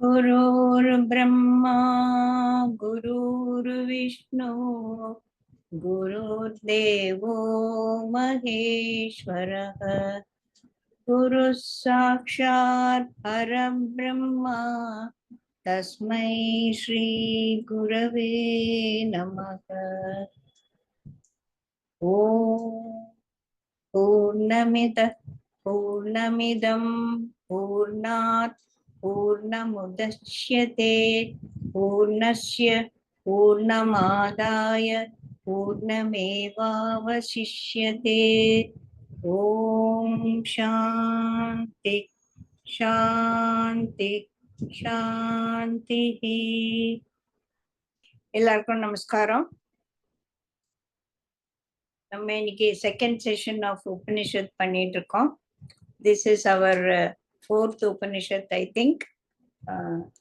गुरुर्ब्रह्मा गुरुर्विष्णु गुरुर्देवो महेश्वरः गुरुः साक्षात् परब्रह्मा तस्मै श्री गुरवे नमः। ॐ पूर्णमिदं पूर्णात् पूर्णमुदच्यते पूर्णस्य पूर्णमादाय पूर्णमेवावशिष्यते। ॐ शान्ति शान्ति शान्तिः। எல்லாருக்கும் நமஸ்காரம். நம்ம இன்னைக்கு செகண்ட் செஷன் ஆஃப் உபனிஷத் பண்ணிட்டு இருக்கோம். This is our fourth Upanishad I think.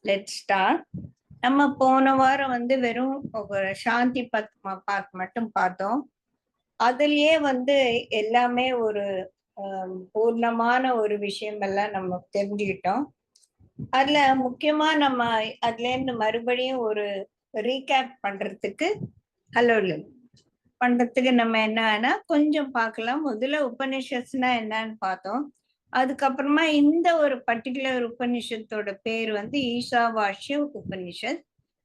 Let's start. நம்ம போன வாரம் வெறும் ஒரு சாந்தி பாத் மட்டும் பார்த்தோம். அதுலயே எல்லாமே ஒரு பூர்ணமான ஒரு விஷயம் எல்லாம் நம்ம தெரிஞ்சுக்கிட்டோம். அதுல முக்கியமா நம்ம அதுல இருந்து மறுபடியும் ஒரு ரீகேப் பண்றதுக்கு நம்ம என்னன்னா கொஞ்சம் பார்க்கலாம். முதல்ல உபனிஷத்னா என்னன்னு பார்த்தோம். அதுக்கப்புறமா இந்த ஒரு பர்டிகுலர் உபனிஷத்தோட பேர் ஈசாவாஸ்ய உபனிஷத்.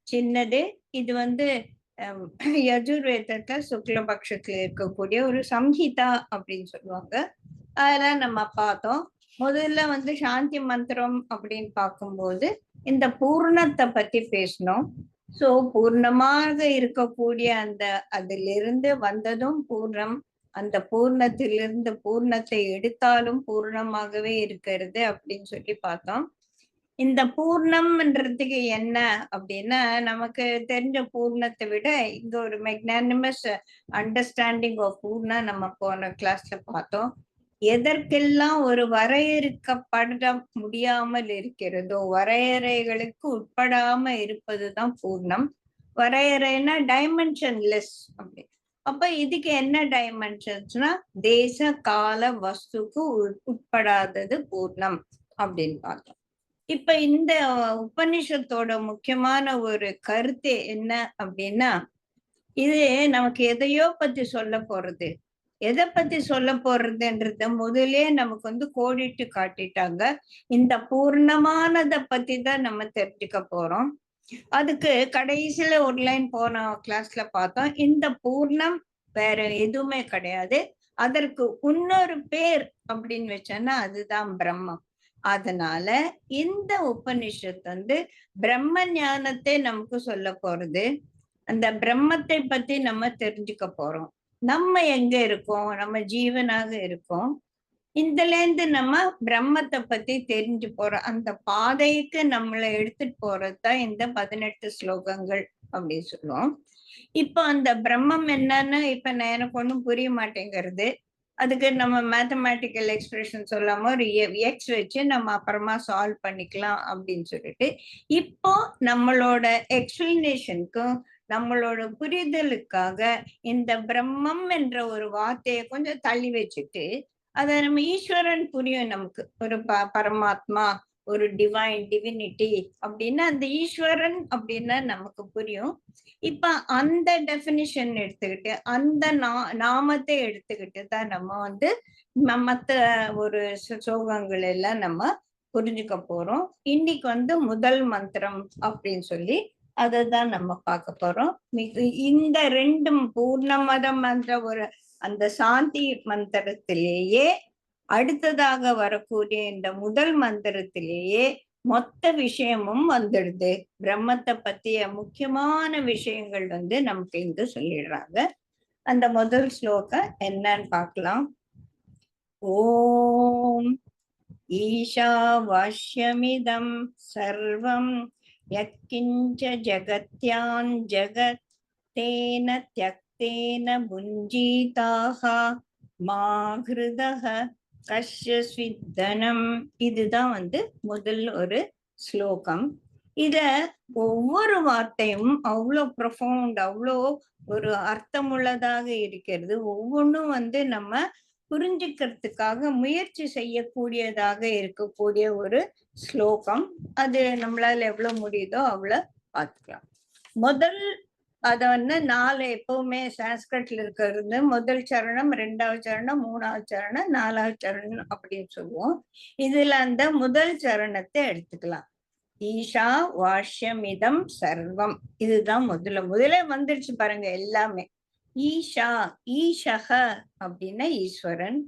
சின்னது. இது யஜுர்வேதத்துல சுக்லபக்ஷத்துல இருக்கக்கூடிய ஒரு சம்ஹிதா அப்படின்னு சொல்லுவாங்க. அதெல்லாம் நம்ம பார்த்தோம். முதல்ல சாந்தி மந்திரம் அப்படின்னு பார்க்கும்போது இந்த பூர்ணத்தை பத்தி பேசணும். சோ பூர்ணமாக இருக்கக்கூடிய அதிலிருந்து வந்ததும் பூர்ணம், அந்த பூர்ணத்திலிருந்து பூர்ணத்தை எடுத்தாலும் பூர்ணமாகவே இருக்கிறது அப்படின்னு சொல்லி பார்த்தோம். இந்த பூர்ணம்ன்றதுக்கு என்ன அப்படின்னா, நமக்கு தெரிஞ்ச பூர்ணத்தை விட இங்க ஒரு மெக்னானிமஸ் அண்டர்ஸ்டாண்டிங் ஆஃப் பூர்ணா நம்ம போன கிளாஸ்ல பார்த்தோம். எதற்கெல்லாம் ஒரு வரையறுக்கப்பட முடியாமல் இருக்கிறதோ, வரையறைகளுக்கு உட்படாம இருப்பதுதான் பூர்ணம். வரையறைனா டைமென்ஷன்லெஸ் அப்படி. அப்ப இதுக்கு என்ன டைமென்ஷன்ஸ்னா, தேச கால வஸ்துக்கு உட்படாதது பூர்ணம் அப்படின்னு பார்த்தோம். இப்ப இந்த உபனிஷத்தோட முக்கியமான ஒரு கருத்து என்ன அப்படின்னா, இது நமக்கு எதையோ பத்தி சொல்ல போறது. எதை பத்தி சொல்ல போறதுன்றத முதலே நமக்கு கோடிட்டு காட்டிட்டாங்க. இந்த பூர்ணமானதை பத்தி தான் நம்ம தெரிஞ்சுக்க போறோம். அதுக்கு கடைசியில ஒரு லைன் போன கிளாஸ்ல பார்த்தோம். இந்த பூர்ணம் வேற எதுவுமே கிடையாது, அதற்கு இன்னொரு பேர் அப்படின்னு வச்சோன்னா அதுதான் பிரம்மம். அதனால இந்த உபனிஷத் பிரம்ம ஞானத்தை நமக்கு சொல்ல போறது. அந்த பிரம்மத்தை பத்தி நம்ம தெரிஞ்சுக்க போறோம். நம்ம எங்க இருக்கோம்? நம்ம ஜீவனாக இருக்கோம். இதுல இருந்து நம்ம பிரம்மத்தை பத்தி தெரிஞ்சு போறோம். அந்த பாதைக்கு நம்மளை எடுத்துட்டு போறதுதான் இந்த 18 ஸ்லோகங்கள் அப்படின்னு சொல்லுவோம். இப்ப அந்த பிரம்மம் என்னன்னு இப்ப எனக்கு ஒண்ணும் புரிய மாட்டேங்கிறது. அதுக்கு நம்ம மேத்தமேட்டிக்கல் எக்ஸ்பிரஷன் சொல்லாம ஒரு எக்ஸ் வச்சு நம்ம அப்புறமா சால்வ் பண்ணிக்கலாம் அப்படின்னு சொல்லிட்டு, இப்போ நம்மளோட எக்ஸ்பிளனேஷனுக்கும் நம்மளோட புரிதலுக்காக இந்த பிரம்மம் என்ற ஒரு வார்த்தையை கொஞ்சம் தள்ளி வச்சுட்டு, அத நம்ம ஈஸ்வரன் புரியும் நமக்கு. ஒரு பரமாத்மா, ஒரு டிவினிட்டி அப்படின்னா அந்த ஈஸ்வரன் அப்படின்னா நமக்கு புரியும். இப்ப அந்த டெபினிஷன் எடுத்துக்கிட்டு அந்த நாமத்தை எடுத்துக்கிட்டு தான் நம்ம மத்த ஒரு ஸ்லோகங்கள் எல்லாம் நம்ம புரிஞ்சுக்க போறோம். இன்னைக்கு முதல் மந்திரம் அப்படின்னு சொல்லி அததான் நம்ம பார்க்க போறோம். இந்த ரெண்டும் பூர்ணமதம் என்ற ஒரு அந்த சாந்தி மந்திரத்திலேயே அடுத்ததாக வரக்கூடிய இந்த முதல் மந்திரத்திலேயே மொத்த விஷயமும் வந்துடுது. பிரம்மத்தை பத்திய முக்கியமான விஷயங்கள் நமக்கு இங்கு சொல்லிடுறாங்க. அந்த முதல் ஸ்லோகம் என்னன்னு பார்க்கலாம். ஓம் ஈஷாவாஸ்யமிதம் சர்வம் யத்கிஞ்ச ஜகத்யான் ஜகத் தேன த்யக்தேன புஞ்சீதாக மா ஹிருதஹ கஷ்யஸ்வித்தனம். இதுதான் முதல் ஒரு ஸ்லோகம். இத ஒவ்வொரு வார்த்தையும் அவ்வளோ ப்ரொஃபவுண்ட், அவ்வளோ ஒரு அர்த்தமுள்ளதாக இருக்கிறது. ஒவ்வொன்றும் நம்ம புரிஞ்சுக்கிறதுக்காக முயற்சி செய்யக்கூடியதாக இருக்கக்கூடிய ஒரு ஸ்லோகம். அது நம்மளால எவ்வளவு முடியுதோ அவ்வளவு பார்த்துக்கலாம். முதல் அத வந்து 4 எப்பவுமே சான்ஸ்கிரிட்ல இருக்கிறது முதல் சரணம், 2வது சரணம், 3வது சரணம், 4வது சரணம் அப்படின்னு சொல்லுவோம். இதுல அந்த முதல் சரணத்தை எடுத்துக்கலாம். ஈஷா வாஷ்யமிதம் சர்வம். இதுதான் முதல்ல வந்துருச்சு பாருங்க எல்லாமே. ஈஷா, ஈஷக அப்படின்னா ஈஸ்வரன்.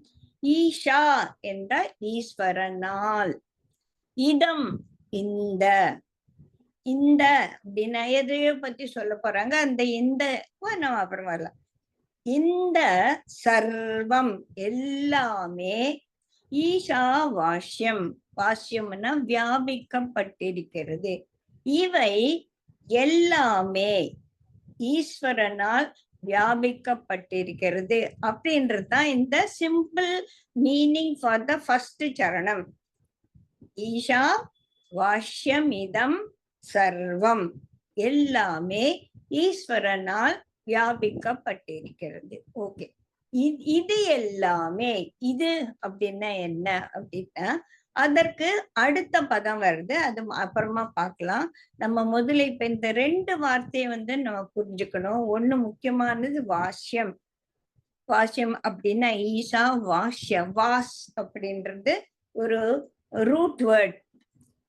ஈஷா என்ற ஈஸ்வரனால். இதம் இந்த, இந்த அப்படின்னா எதையோ பத்தி சொல்ல போறாங்க. அந்த இந்த நம்ம அப்புறம் வரலாம். இந்த சர்வம் எல்லாமே ஈஷா வாஷ்யம், வாஷ்யம்னா வியாபிக்கப்பட்டிருக்கிறது. இவை எல்லாமே ஈஸ்வரனால் வியாபிக்கப்பட்டிருக்கிறது அப்படின்றதுதான் இந்த simple meaning for the first சரணம். ஈஷா வாஷ்யமிதம் சர்வம் எல்லாமே ஈஸ்வரனால் வியாபிக்கப்பட்டிருக்கிறது. ஓகே, இது எல்லாமே, இது அப்படின்னா என்ன அப்படின்னா அதற்கு அடுத்த பதம் வருது. அது அப்புறமா பார்க்கலாம். நம்ம முதல்ல இப்ப இந்த 2 வார்த்தையை வந்து நம்ம புரிஞ்சுக்கணும். ஒண்ணு முக்கியமானது வாஷ்யம். வாஷ்யம் அப்படின்னா ஈஷா வாஷ்ய, வாஸ் அப்படின்றது ஒரு ரூட் வேர்ட்.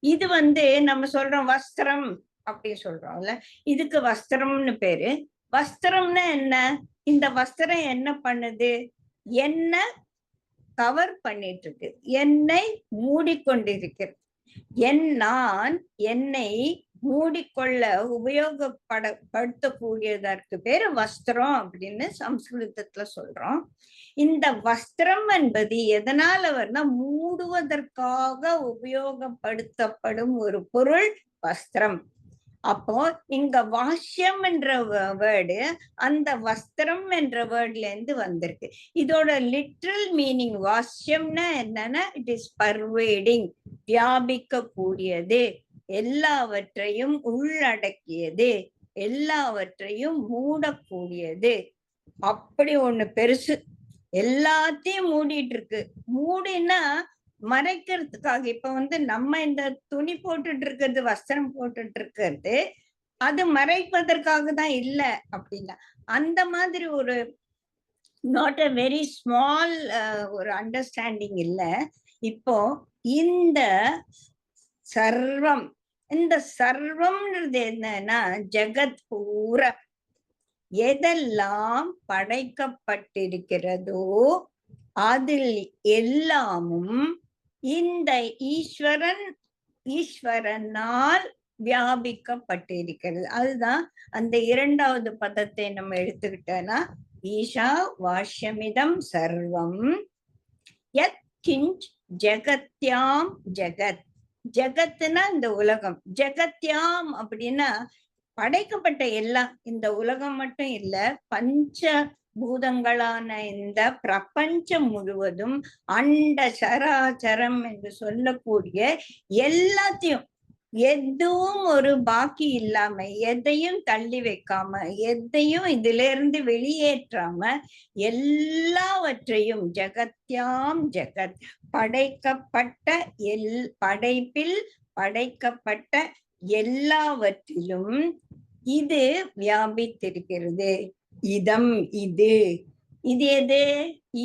இது வந்து நம்ம சொல்றோம் வஸ்திரம் அப்படி சொல்றோம்ல, இதுக்கு வஸ்திரம்னு பேரு. வஸ்திரம்னா என்ன? இந்த வஸ்திரம் என்ன பண்ணுது? என்ன கவர் பண்ணிட்டு இருக்கு, என்னை மூடிக்கொண்டிருக்கிறது. நான் என்னை மூடிக்கொள்ள உபயோகப்படுத்தக்கூடியதற்கு பேரு வஸ்திரம் அப்படின்னு சம்ஸ்கிருதத்துல சொல்றோம். இந்த வஸ்திரம் என்பது எதனால வரும்னா மூடுவதற்காக உபயோகப்படுத்தப்படும் ஒரு பொருள் வஸ்திரம். அப்போ இங்க வாஷ்யம் என்ற வேர்டு அந்த வஸ்திரம் என்ற வேர்ட்ல இருந்து வந்திருக்கு. இதோட லிட்ரல் மீனிங் வாஷ்யம்னா என்னன்னா இட் இஸ் பர்வேடிங், வியாபிக்க கூடியது, எல்லாவற்றையும் உள்ளடக்கியது, எல்லாவற்றையும் மூடக்கூடியது. அப்படி ஒண்ணு பெருசு, எல்லாத்தையும் மூடிட்டு இருக்கு. மூடினா மறைக்கிறதுக்காக. இப்ப வந்து நம்ம இந்த துணி போட்டுட்டு இருக்கிறது, வஸ்திரம் போட்டுட்டு இருக்கிறது, அது மறைப்பதற்காக தான் இல்ல அப்படின்னா அந்த மாதிரி ஒரு நாட் அ வெரி ஸ்மால் ஒரு அண்டர்ஸ்டாண்டிங் இல்ல. இப்போ இந்த சர்வம், இந்த சர்வம்ன்றது என்னன்னா ஜெகத் பூரா எதெல்லாம் படைக்கப்பட்டிருக்கிறதோ அதில் எல்லாமும் இந்த ஈஸ்வரனால் வியாபிக்கப்பட்டிருக்கிறது. அதுதான் அந்த 2வது பதத்தை நம்ம எடுத்துக்கிட்டோம்னா ஈஷா வாஷ்யமிதம் சர்வம் யத் கிஞ்ச் ஜெகத்யாம் ஜெகத். ஜெகத்னா இந்த உலகம், ஜெகத்யாம் அப்படின்னா படைக்கப்பட்ட எல்லாம். இந்த உலகம் மட்டும் இல்ல, பஞ்ச பூதங்களான இந்த பிரபஞ்சம் முழுவதும் அண்ட சராச்சரம் என்று சொல்லக்கூடிய எல்லாத்தையும், எதுவும் ஒரு பாக்கி இல்லாம, எதையும் தள்ளி வைக்காம, எதையும் இதுல இருந்து வெளியேற்றாம எல்லாவற்றையும் ஜெகத்யாம் ஜெகத், படைக்கப்பட்ட படைப்பில் படைக்கப்பட்ட எல்லாவற்றிலும் இது வியாபித்திருக்கிறது. இதம், இது எது?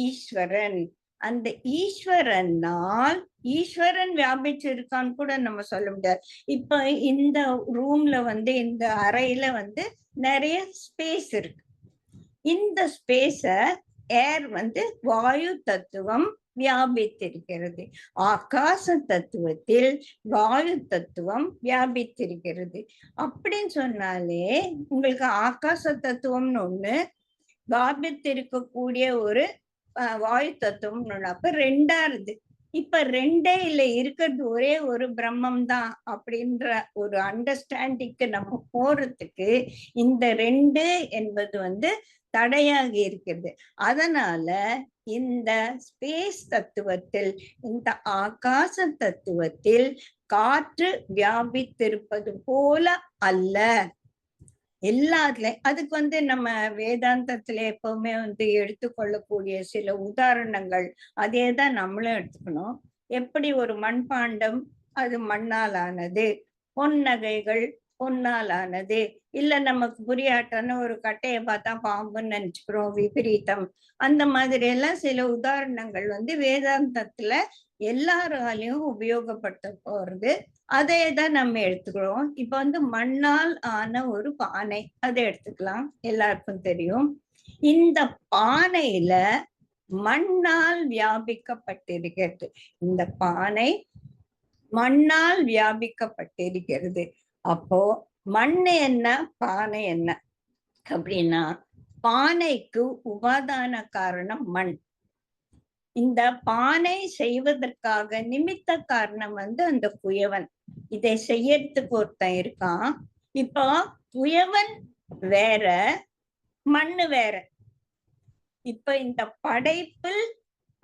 ஈஸ்வரன். அந்த ஈஸ்வரனால், ஈஸ்வரன் வியாபிச்சிருக்கான்னு கூட நம்ம சொல்ல முடியாது. இப்ப இந்த ரூம்ல வந்து இந்த அறையில வந்து நிறைய ஸ்பேஸ் இருக்கு. இந்த ஸ்பேஸ ஏர் வந்து வாயு தத்துவம் வியாபித்திருக்கிறது. ஆகாச தத்துவத்தில் வாயு தத்துவம் வியாபித்திருக்கிறது. அப்படின்னு சொன்னாலே உங்களுக்கு ஆகாச தத்துவம்னு ஒண்ணு, வியாபித்திருக்கக்கூடிய ஒரு வாயு தத்துவம்னு ஒண்ணு. அப்ப 2ஆ இருக்கு. இப்ப 2ஏ இல்ல, இருக்கிறது ஒரே ஒரு பிரம்மம் தான் அப்படின்ற ஒரு அண்டர்ஸ்டாண்டிங்க்கு நம்ம போறதுக்கு இந்த 2 என்பது வந்து தடையாகி இருக்கிறது. அதனால இந்த ஸ்பேஸ் தத்துவத்தில், இந்த ஆகாச தத்துவத்தில் காற்று வியாபித்திருப்பது போல அல்ல. எல்லாத்துல அதுக்கு நம்ம வேதாந்தத்துல எப்பவுமே எடுத்துக்கொள்ளக்கூடிய சில உதாரணங்கள் அதேதான் நம்மளும் எடுத்துக்கணும். எப்படி ஒரு மண்பாண்டம் அது மண்ணால் ஆனது, பொன்னகைகள் பொன்னால் ஆனது, இல்ல நமக்கு புரியாட்டன்னு ஒரு கட்டையை பார்த்தா பாம்புன்னு நினைச்சுக்கிறோம், விபரீதம். அந்த மாதிரி எல்லாம் சில உதாரணங்கள் வேதாந்தத்துல எல்லாராலையும் உபயோகப்படுத்த போறது. அதே தான் நம்ம எடுத்துக்கிறோம். இப்ப மண்ணால் ஆன ஒரு பானை, அதை எடுத்துக்கலாம், எல்லாருக்கும் தெரியும். இந்த பானையில மண்ணால் வியாபிக்கப்பட்டிருக்கிறது. இந்த பானை மண்ணால் வியாபிக்கப்பட்டிருக்கிறது. அப்போ மண் என்ன, பானை என்ன அப்படின்னா, பானைக்கு உபாதான காரணம் மண். இந்த பானை செய்வதற்காக நிமித்த காரணம் அந்த குயவன். இதை செய்யறதுக்கு ஒருத்தன் இருக்கான். இப்போ குயவன் வேற, மண்ணு வேற. இப்ப இந்த படைப்பில்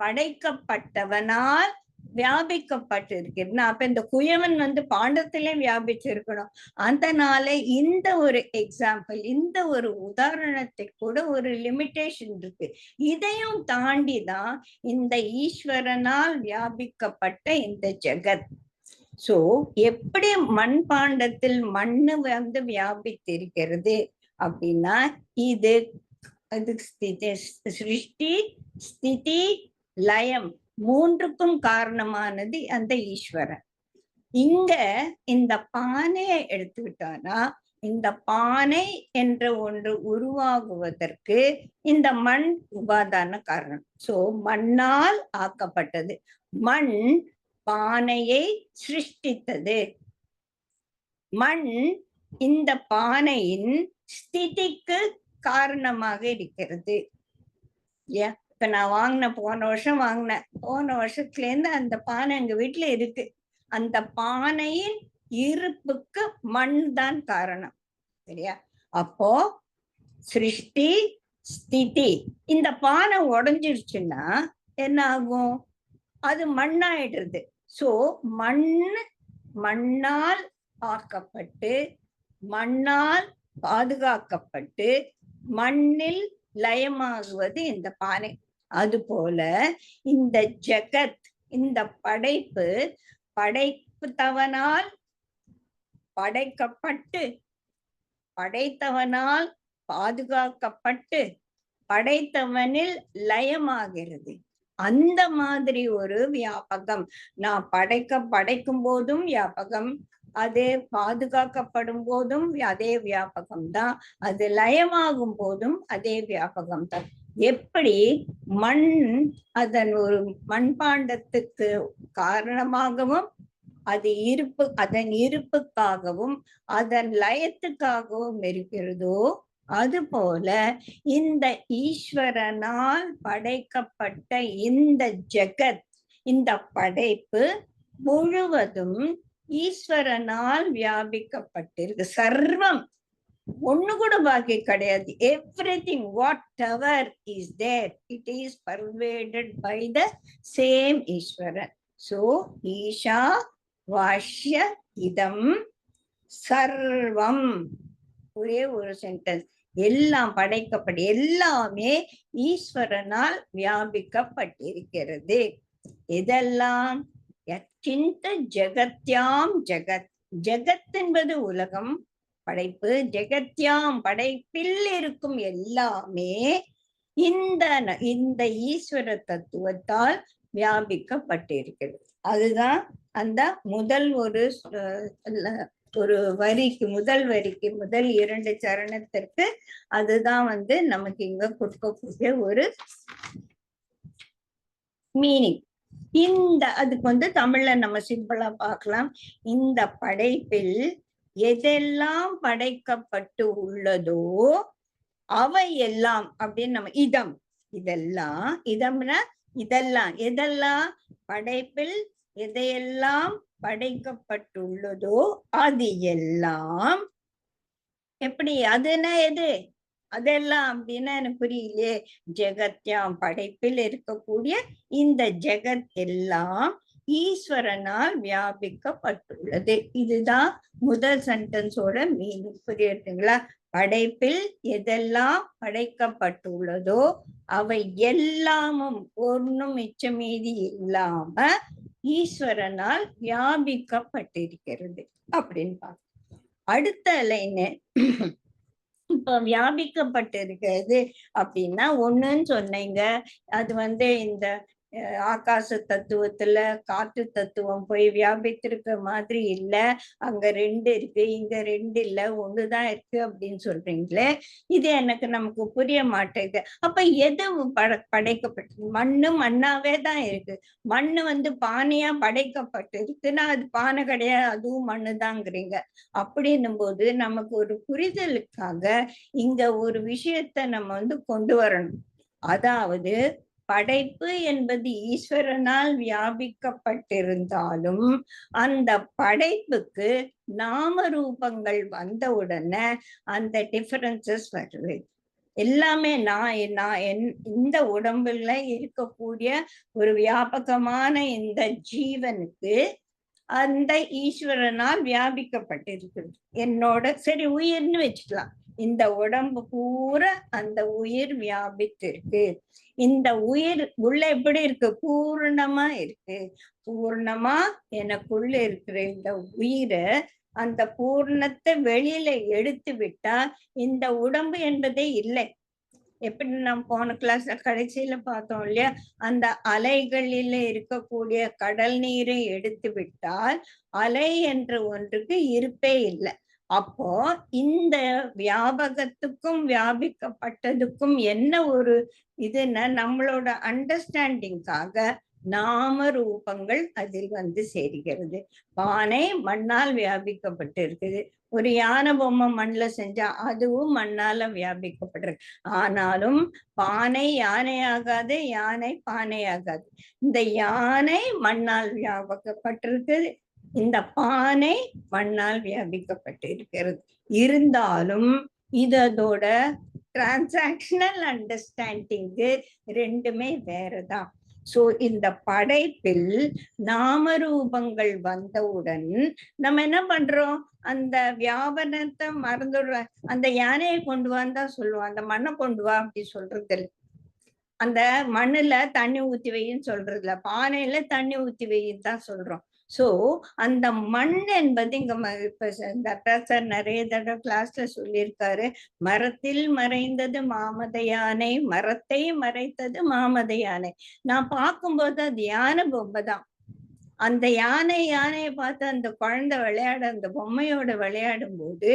படைக்கப்பட்டவனால் வியாபிக்கப்பட்டிருக்கிறது. அப்ப இந்த குயவன் பாண்டத்திலே வியாபிச்சிருக்கணும். அதனால இந்த ஒரு எக்ஸாம்பிள், இந்த ஒரு உதாரணத்தை கூட ஒரு லிமிட்டேஷன் இருக்கு. இதையும் தாண்டிதான் இந்த ஈஸ்வரனால் வியாபிக்கப்பட்ட இந்த ஜெகத். சோ எப்படி மண்பாண்டத்தில் மண்ணு வியாபித்திருக்கிறது அப்படின்னா, இது சிருஷ்டி, ஸ்திதி, லயம் மூன்றுக்கும் காரணமானது அந்த ஈஸ்வரன். இங்க இந்த பானையை எடுத்துக்கிட்டோம்னா, இந்த பானை என்ற ஒன்று உருவாகுவதற்கு இந்த மண் உபாதான காரணம். சோ மண்ணால் ஆக்கப்பட்டது. மண் பானையை சிருஷ்டித்தது. மண் இந்த பானையின் ஸ்திதிக்கு காரணமாக இருக்கிறது. இப்ப நான் போன வருஷம் வாங்கினேன். போன வருஷத்துல இருந்து அந்த பானை எங்க வீட்டுல இருக்கு. அந்த பானையின் இருப்புக்கு மண் தான் காரணம். சரியா? அப்போ சிருஷ்டி, ஸ்திதி. இந்த பானை உடைஞ்சிருச்சுன்னா என்ன ஆகும்? அது மண்ணாயிடுறது. சோ மண்ணால் ஆக்கப்பட்டு, மண்ணால் பாதுகாக்கப்பட்டு, மண்ணில் லயமாகுவது இந்த பானை. அதுபோல இந்த ஜெகத், இந்த படைப்பு படைத்தவனால் படைக்கப்பட்டு, படைத்தவனால் பாதுகாக்கப்பட்டு, படைத்தவனில் லயமாகிறது. அந்த மாதிரி ஒரு வியாபகம். நான் படைக்கும் போதும் வியாபகம், அது பாதுகாக்கப்படும் போதும் அதே வியாபகம் தான், அது லயமாகும் போதும் அதே வியாபகம் தான். எப்படி மண் அதன் ஒரு மண்பாண்டத்துக்கு காரணமாகவும், அதன் இருப்புக்காகவும் அதன் லயத்துக்காகவும் இருக்கிறதோ, அதுபோல இந்த ஈஸ்வரனால் படைக்கப்பட்ட இந்த ஜெகத், இந்த படைப்பு முழுவதும் ஈஸ்வரனால் வியாபிக்கப்பட்டிருக்கு. சர்வம், ஒண்ணு கூட பாக்கி கிடையாது. Everything, whatever is there, it is pervaded by the same Easwaran. So ஈஷா வாஷ்ய இதம் சர்வம். ஒரே ஒரு சென்டென்ஸ். எல்லாம் படைக்கப்பட்டு, எல்லாமே ஈஸ்வரனால் வியாபிக்கப்பட்டிருக்கிறது. இதெல்லாம் யச்சிந்த ஜெகத்யாம் ஜெகத். ஜெகத் என்பது உலகம், படைப்பு. ஜெகத்யாம் படைப்பில் இருக்கும் எல்லாமே இந்த ஈஸ்வர தத்துவத்தால் வியாபிக்கப்பட்டிருக்கிறது. அதுதான் அந்த முதல் ஒரு வரிக்கு, முதல் 2 சரணத்திற்கு அதுதான் நமக்கு இங்க கொடுக்கக்கூடிய ஒரு மீனிங். அதுக்கு தமிழ்ல நம்ம சிம்பிளா பார்க்கலாம். இந்த படைப்பில் எதெல்லாம் படைக்கப்பட்டு உள்ளதோ அவை எல்லாம் அப்படின்னு நம்ம எதெல்லாம் படைப்பில் எதையெல்லாம் படைக்கப்பட்டுள்ளதோ அது எல்லாம். எப்படி அதுனா எது? அதெல்லாம் அப்படின்னா எனக்கு புரியலையே. ஜெகத்யாம் படைப்பில் இருக்கக்கூடிய இந்த ஜெகத் எல்லாம் ஈஸ்வரனால் வியாபிக்கப்பட்டுள்ளது. இதுதான் முதல் சென்டென்ஸோட மீனிங். புரியுதுங்களா? படைப்பில் எதெல்லாம் படைக்கப்பட்டுள்ளதோ அவை எல்லாமும் ஒன்றும் மிச்சம் மீதி இல்லாம ஈஸ்வரனால் வியாபிக்கப்பட்டிருக்கிறது அப்படின்னு பார்க்க. அடுத்த லைன், இப்ப வியாபிக்கப்பட்டிருக்கிறது அப்படின்னா ஒண்ணுன்னு சொன்னீங்க, அது இந்த ஆகாச தத்துவத்துல காற்று தத்துவம் போய் வியாபித்திருக்க மாதிரி இல்ல, அங்க 2 இருக்கு, இங்க 2 இல்ல, ஒண்ணுதான் இருக்கு அப்படின்னு சொல்றீங்களே, இது நமக்கு புரிய மாட்டேங்குது. அப்ப எது படைக்கப்பட்டது? மண்ணு மண்ணாவே தான் இருக்கு. மண்ணு பானையா படைக்கப்பட்டு இருக்குன்னா அது பானை கிடையாது, அதுவும் மண்ணுதாங்கிறீங்க. அப்படின்னும் போது நமக்கு ஒரு புரிதலுக்காக இங்க ஒரு விஷயத்த நம்ம கொண்டு வரணும். அதாவது படைப்பு என்பது ஈஸ்வரனால் வியாபிக்கப்பட்டிருந்தாலும் அந்த படைப்புக்கு நாம ரூபங்கள் வந்தவுடனே அந்த டிஃபரன்சஸ் வருது. எல்லாமே இந்த உடம்புல இருக்கக்கூடிய ஒரு வியாபகமான இந்த ஜீவனுக்கு அந்த ஈஸ்வரனால் வியாபிக்கப்பட்டிருக்கிறது. என்னோட சரி உயிர்னு வச்சுக்கலாம். இந்த உடம்பு பூரா அந்த உயிர் வியாபித்திருக்கு. இந்த உயிர் உள்ள எப்படி இருக்கு? பூர்ணமா இருக்கு. பூர்ணமா எனக்குள்ள இருக்கிற இந்த உயிரை அந்த பூர்ணத்தை வெளியில எடுத்து விட்டா இந்த உடம்பு என்பதே இல்லை. எப்படி நம்ம போன கிளாஸ்ல கடைசியில பார்த்தோம் இல்லையா, அந்த அலைகளில இருக்கக்கூடிய கடல் நீரை எடுத்து விட்டால் அலை என்ற ஒன்றுக்கு இருப்பே இல்லை. அப்போ இந்த வியாபகத்துக்கும் வியாபிக்கப்பட்டதுக்கும் என்ன ஒரு இதுன்னா, நம்மளோட அண்டர்ஸ்டாண்டிங்காக நாம ரூபங்கள் அதில் சேருகிறது. பானை மண்ணால் வியாபிக்கப்பட்டு இருக்குது. ஒரு யானை பொம்மை மண்ணுல செஞ்சா அதுவும் மண்ணால வியாபிக்கப்படுறது. ஆனாலும் பானை யானையாகாது, யானை பானையாகாது. இந்த யானை மண்ணால் வியாபிக்கப்பட்டிருக்குது, இந்த பானை மண்ணால் வியாபிக்கப்பட்டு இருக்கிறது. இருந்தாலும் இதோட டிரான்சாக்ஷனல் அண்டர்ஸ்டாண்டிங்கு ரெண்டுமே வேறதான். சோ இந்த படைப்பில் நாம ரூபங்கள் வந்தவுடன் நம்ம என்ன பண்றோம்? அந்த வியாபனத்தை மறந்துடுற. அந்த யானையை கொண்டு வான்னு சொல்லுவோம், அந்த மண்ணை கொண்டு வா அப்படி சொல்றது இல்லை. அந்த மண்ணுல தண்ணி ஊத்தி வைன்னு சொல்றது இல்ல, பானையில தண்ணி ஊத்தி வைன்னு தான் சொல்றோம். சோ அந்த மண் என்பது இங்க இப்ப தட்டா சார் நிறைய தடவை கிளாஸ்ல சொல்லியிருக்காரு, மரத்தில் மறைந்தது மாமத யானை, மரத்தை மறைத்தது மாமத யானை. நான் பார்க்கும்போது அது யானை பொம்மை தான். அந்த யானையை பார்த்து அந்த குழந்தை விளையாட, அந்த பொம்மையோட விளையாடும் போது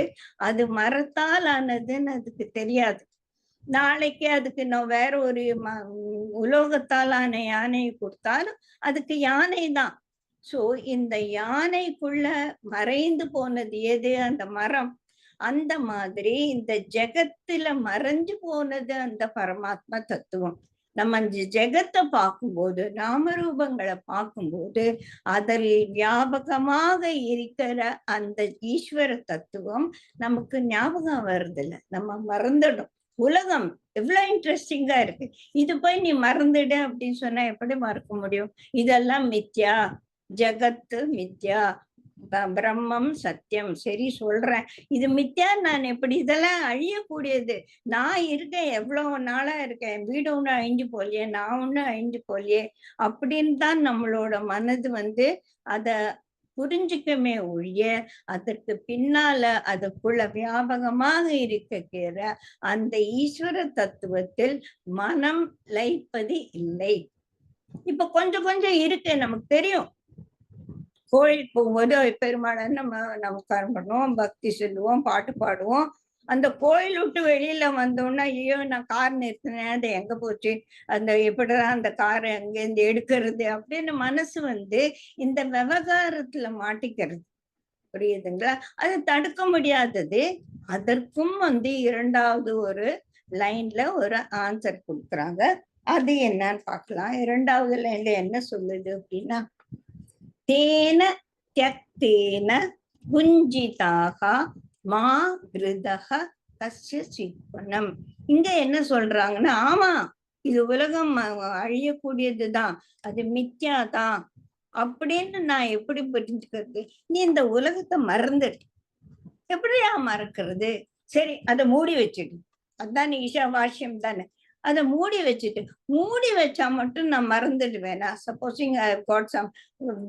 அது மரத்தால் ஆனதுன்னு அதுக்கு தெரியாது. நாளைக்கு அதுக்கு நான் வேற ஒரு உலோகத்தாலான யானையை கொடுத்தாலும் அதுக்கு யானை தான். சோ இந்த யானைக்குள்ள மறைந்து போனது எது? அந்த மரம். அந்த மாதிரி இந்த ஜெகத்துல மறைஞ்சு போனது அந்த பரமாத்மா தத்துவம். நம்ம ஜெகத்தை பார்க்கும்போது, நாமரூபங்களை பார்க்கும்போது அதில் வியாபகமாக இருக்கிற அந்த ஈஸ்வர தத்துவம் நமக்கு ஞாபகம் வருதில்லை, நம்ம மறந்துடும். உலகம் எவ்வளவு இன்ட்ரெஸ்டிங்கா இருக்கு, இது போய் நீ மறந்துடு அப்படின்னு சொன்னா எப்படி மறக்க முடியும்? இதெல்லாம் மித்யா, ஜகத்து மித்யா, பிரம்மம் சத்தியம். சரி சொல்றேன், இது மித்யா, நான் எப்படி? இதெல்லாம் அழியக்கூடியது. நான் இருக்கேன், எவ்வளவு நாளா இருக்கேன், என் வீடு ஒண்ணு அழிஞ்சு போலியே, நான் ஒண்ணு அழிஞ்சு போலியே அப்படின்னு தான் நம்மளோட மனது அத புரிஞ்சுக்கமே ஒழிய அதற்கு பின்னால அதுக்குள்ள வியாபகமாக இருக்கிற அந்த ஈஸ்வர தத்துவத்தில் மனம் லயிப்பது இல்லை. இப்ப கொஞ்சம் கொஞ்சம் இருக்கு, நமக்கு தெரியும். கோயில் போகும்போது பெருமாளை நம்ம நமஸ்காரம் பண்ணுவோம், பக்தி சொல்லுவோம், பாட்டு பாடுவோம். அந்த கோயில் விட்டு வெளியில வந்தோம்னா, ஐயோ நான் கார் நிறுத்தினேன், அது எங்க போச்சு, அந்த எப்படிதான் அந்த காரை அங்கேருந்து எடுக்கிறது அப்படின்னு மனசு இந்த விவகாரத்துல மாட்டிக்கிறது. புரியுதுங்களா? அது தடுக்க முடியாதது. அதற்கும் இரண்டாவது ஒரு லைன்ல ஒரு ஆன்சர் கொடுக்குறாங்க. அது என்னன்னு பார்க்கலாம். இரண்டாவது லைன்ல என்ன சொல்லுது அப்படின்னா, தேன தியக்தேன புஞ்சிதாக மா கிருதக கஸ்ய சிப்பனம். இங்க என்ன சொல்றாங்கன்னா, ஆமா இது உலகம் அழியக்கூடியதுதான், அது மித்யாதான் அப்படின்னு நான் எப்படி புரிஞ்சுக்கிறது? நீ இந்த உலகத்தை மறந்துடு. எப்படியா மறக்கிறது? சரி அதை மூடி வச்சுடு, அதுதான் ஈஷா வாஷ்யம் தானே. அதை மூடி வச்சுட்டு, மூடி வச்சா மட்டும் நான் மறந்துடுவேனா? Supposing I got some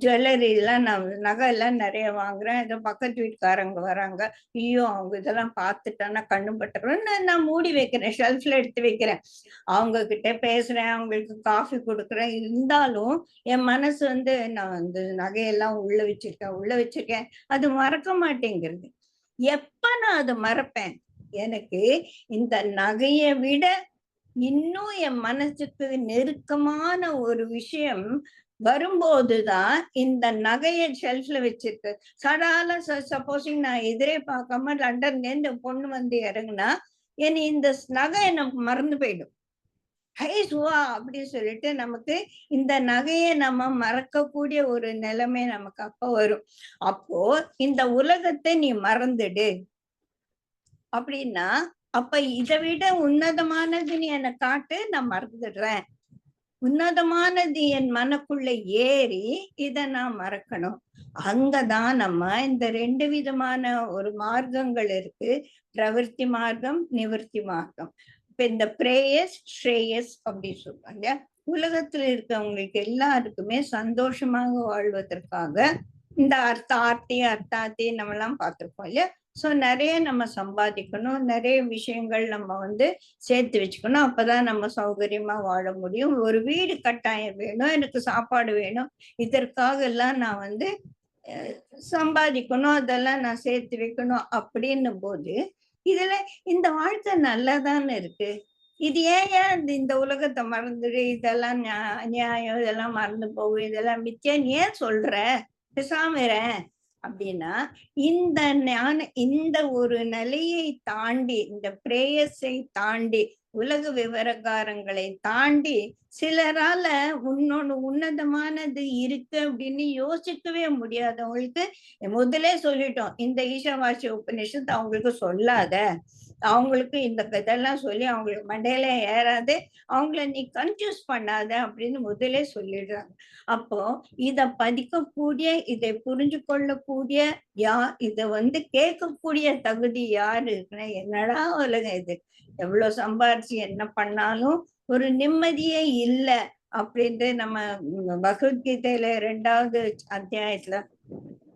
jewellery எல்லாம், நான் நகை எல்லாம் நிறைய வாங்குறேன், ஏதோ பக்கத்து வீட்டுக்காரங்க வராங்க, ஐயோ அவங்க இதெல்லாம் பார்த்துட்டானா கண்ணு பட்டுறோன்னு நான் மூடி வைக்கிறேன், ஷெல்ஃப்ல எடுத்து வைக்கிறேன், அவங்க கிட்ட பேசுறேன், அவங்களுக்கு காஃபி கொடுக்குறேன். இருந்தாலும் என் மனசு வந்து நான் வந்து நகையெல்லாம் உள்ள வச்சிருக்கேன், அது மறக்க மாட்டேங்கிறது. எப்ப நான் அதை மறப்பேன்? எனக்கு இந்த நகையை விட இன்னும் என் மனசுக்கு நெருக்கமான ஒரு விஷயம் வரும்போதுதான் இந்த நகையை ஷெல்ஃப்ல வச்சிருக்கு. சடால சப்போஸிங் நான் எதிரே பார்க்காம லண்டன்ல இருந்து பொண்ணு வந்து இறங்குனா என் இந்த நகை எனக்கு மறந்து போயிடும். ஹை சுவா அப்படின்னு சொல்லிட்டு நமக்கு இந்த நகையை நம்ம மறக்கக்கூடிய ஒரு நிலைமை நமக்கு அப்ப வரும். அப்போ இந்த உலகத்தை நீ மறந்துடு அப்படின்னா, அப்ப இதை விட உன்னதமானது நீ என்னை காட்டு, நான் மறந்துடுறேன். உன்னதமானது என் மனக்குள்ள ஏறி இதை நான் மறக்கணும். அங்கதான் நம்ம இந்த 2 விதமான ஒரு மார்க்கங்கள் இருக்கு, பிரவர்த்தி மார்க்கம், நிவர்த்தி மார்க்கம். இப்ப இந்த பிரேயஸ் ஸ்ரேயஸ் அப்படின்னு சொல்றாங்க. உலகத்துல இருக்கவங்களுக்கு எல்லாருக்குமே சந்தோஷமாக வாழ்வதற்காக இந்த அர்த்தாத்தி நம்ம எல்லாம் பார்த்திருக்கோம் இல்லையா? சோ நிறைய நம்ம சம்பாதிக்கணும், நிறைய விஷயங்கள் நம்ம வந்து சேர்த்து வச்சுக்கணும், அப்பதான் நம்ம சௌகரியமா வாழ முடியும். ஒரு வீடு கட்டாயம் வேணும், எனக்கு சாப்பாடு வேணும், இதற்காக எல்லாம் நான் வந்து சம்பாதிக்கணும், அதெல்லாம் நான் சேர்த்து வைக்கணும் அப்படின்னும் போது இதுல இந்த வாழ்க்கை நல்லாதானே இருக்கு. இது ஏன் இந்த உலகத்தை மறந்துடு, இதெல்லாம் நியாயம், இதெல்லாம் மறந்து போகும், இதெல்லாம் மிச்சம் ஏன் சொல்ற, பேசாமறேன் அப்படின்னா, இந்த இந்த ஒரு நிலையை தாண்டி, இந்த பிரேயஸை தாண்டி, உலக விவரக்காரங்களை தாண்டி சிலரால உன்னொன்னு உன்னதமானது இருக்கு அப்படின்னு யோசிக்கவே முடியாதவங்களுக்கு முதலே சொல்லிட்டோம், இந்த ஈஷாவாசிய உபநிஷத்து அவங்களுக்கு சொல்லாத, அவங்களுக்கு இந்த இதெல்லாம் சொல்லி அவங்களுக்கு மண்டையில ஏறாது, அவங்கள நீ கன்ஃபியூஸ் பண்ணாத அப்படின்னு முதலே சொல்லிடுறாங்க. அப்போ இத பதிக்கக்கூடிய, இதை புரிஞ்சு கொள்ளக்கூடிய இத வந்து கேட்கக்கூடிய தகுதி யாரு இருக்குன்னா, என்னடா உலகம் இது, எவ்வளவு சம்பாரிச்சு என்ன பண்ணாலும் ஒரு நிம்மதியே இல்லை அப்படின்ட்டு நம்ம பகவத்கீதையில 2வது அத்தியாயத்துல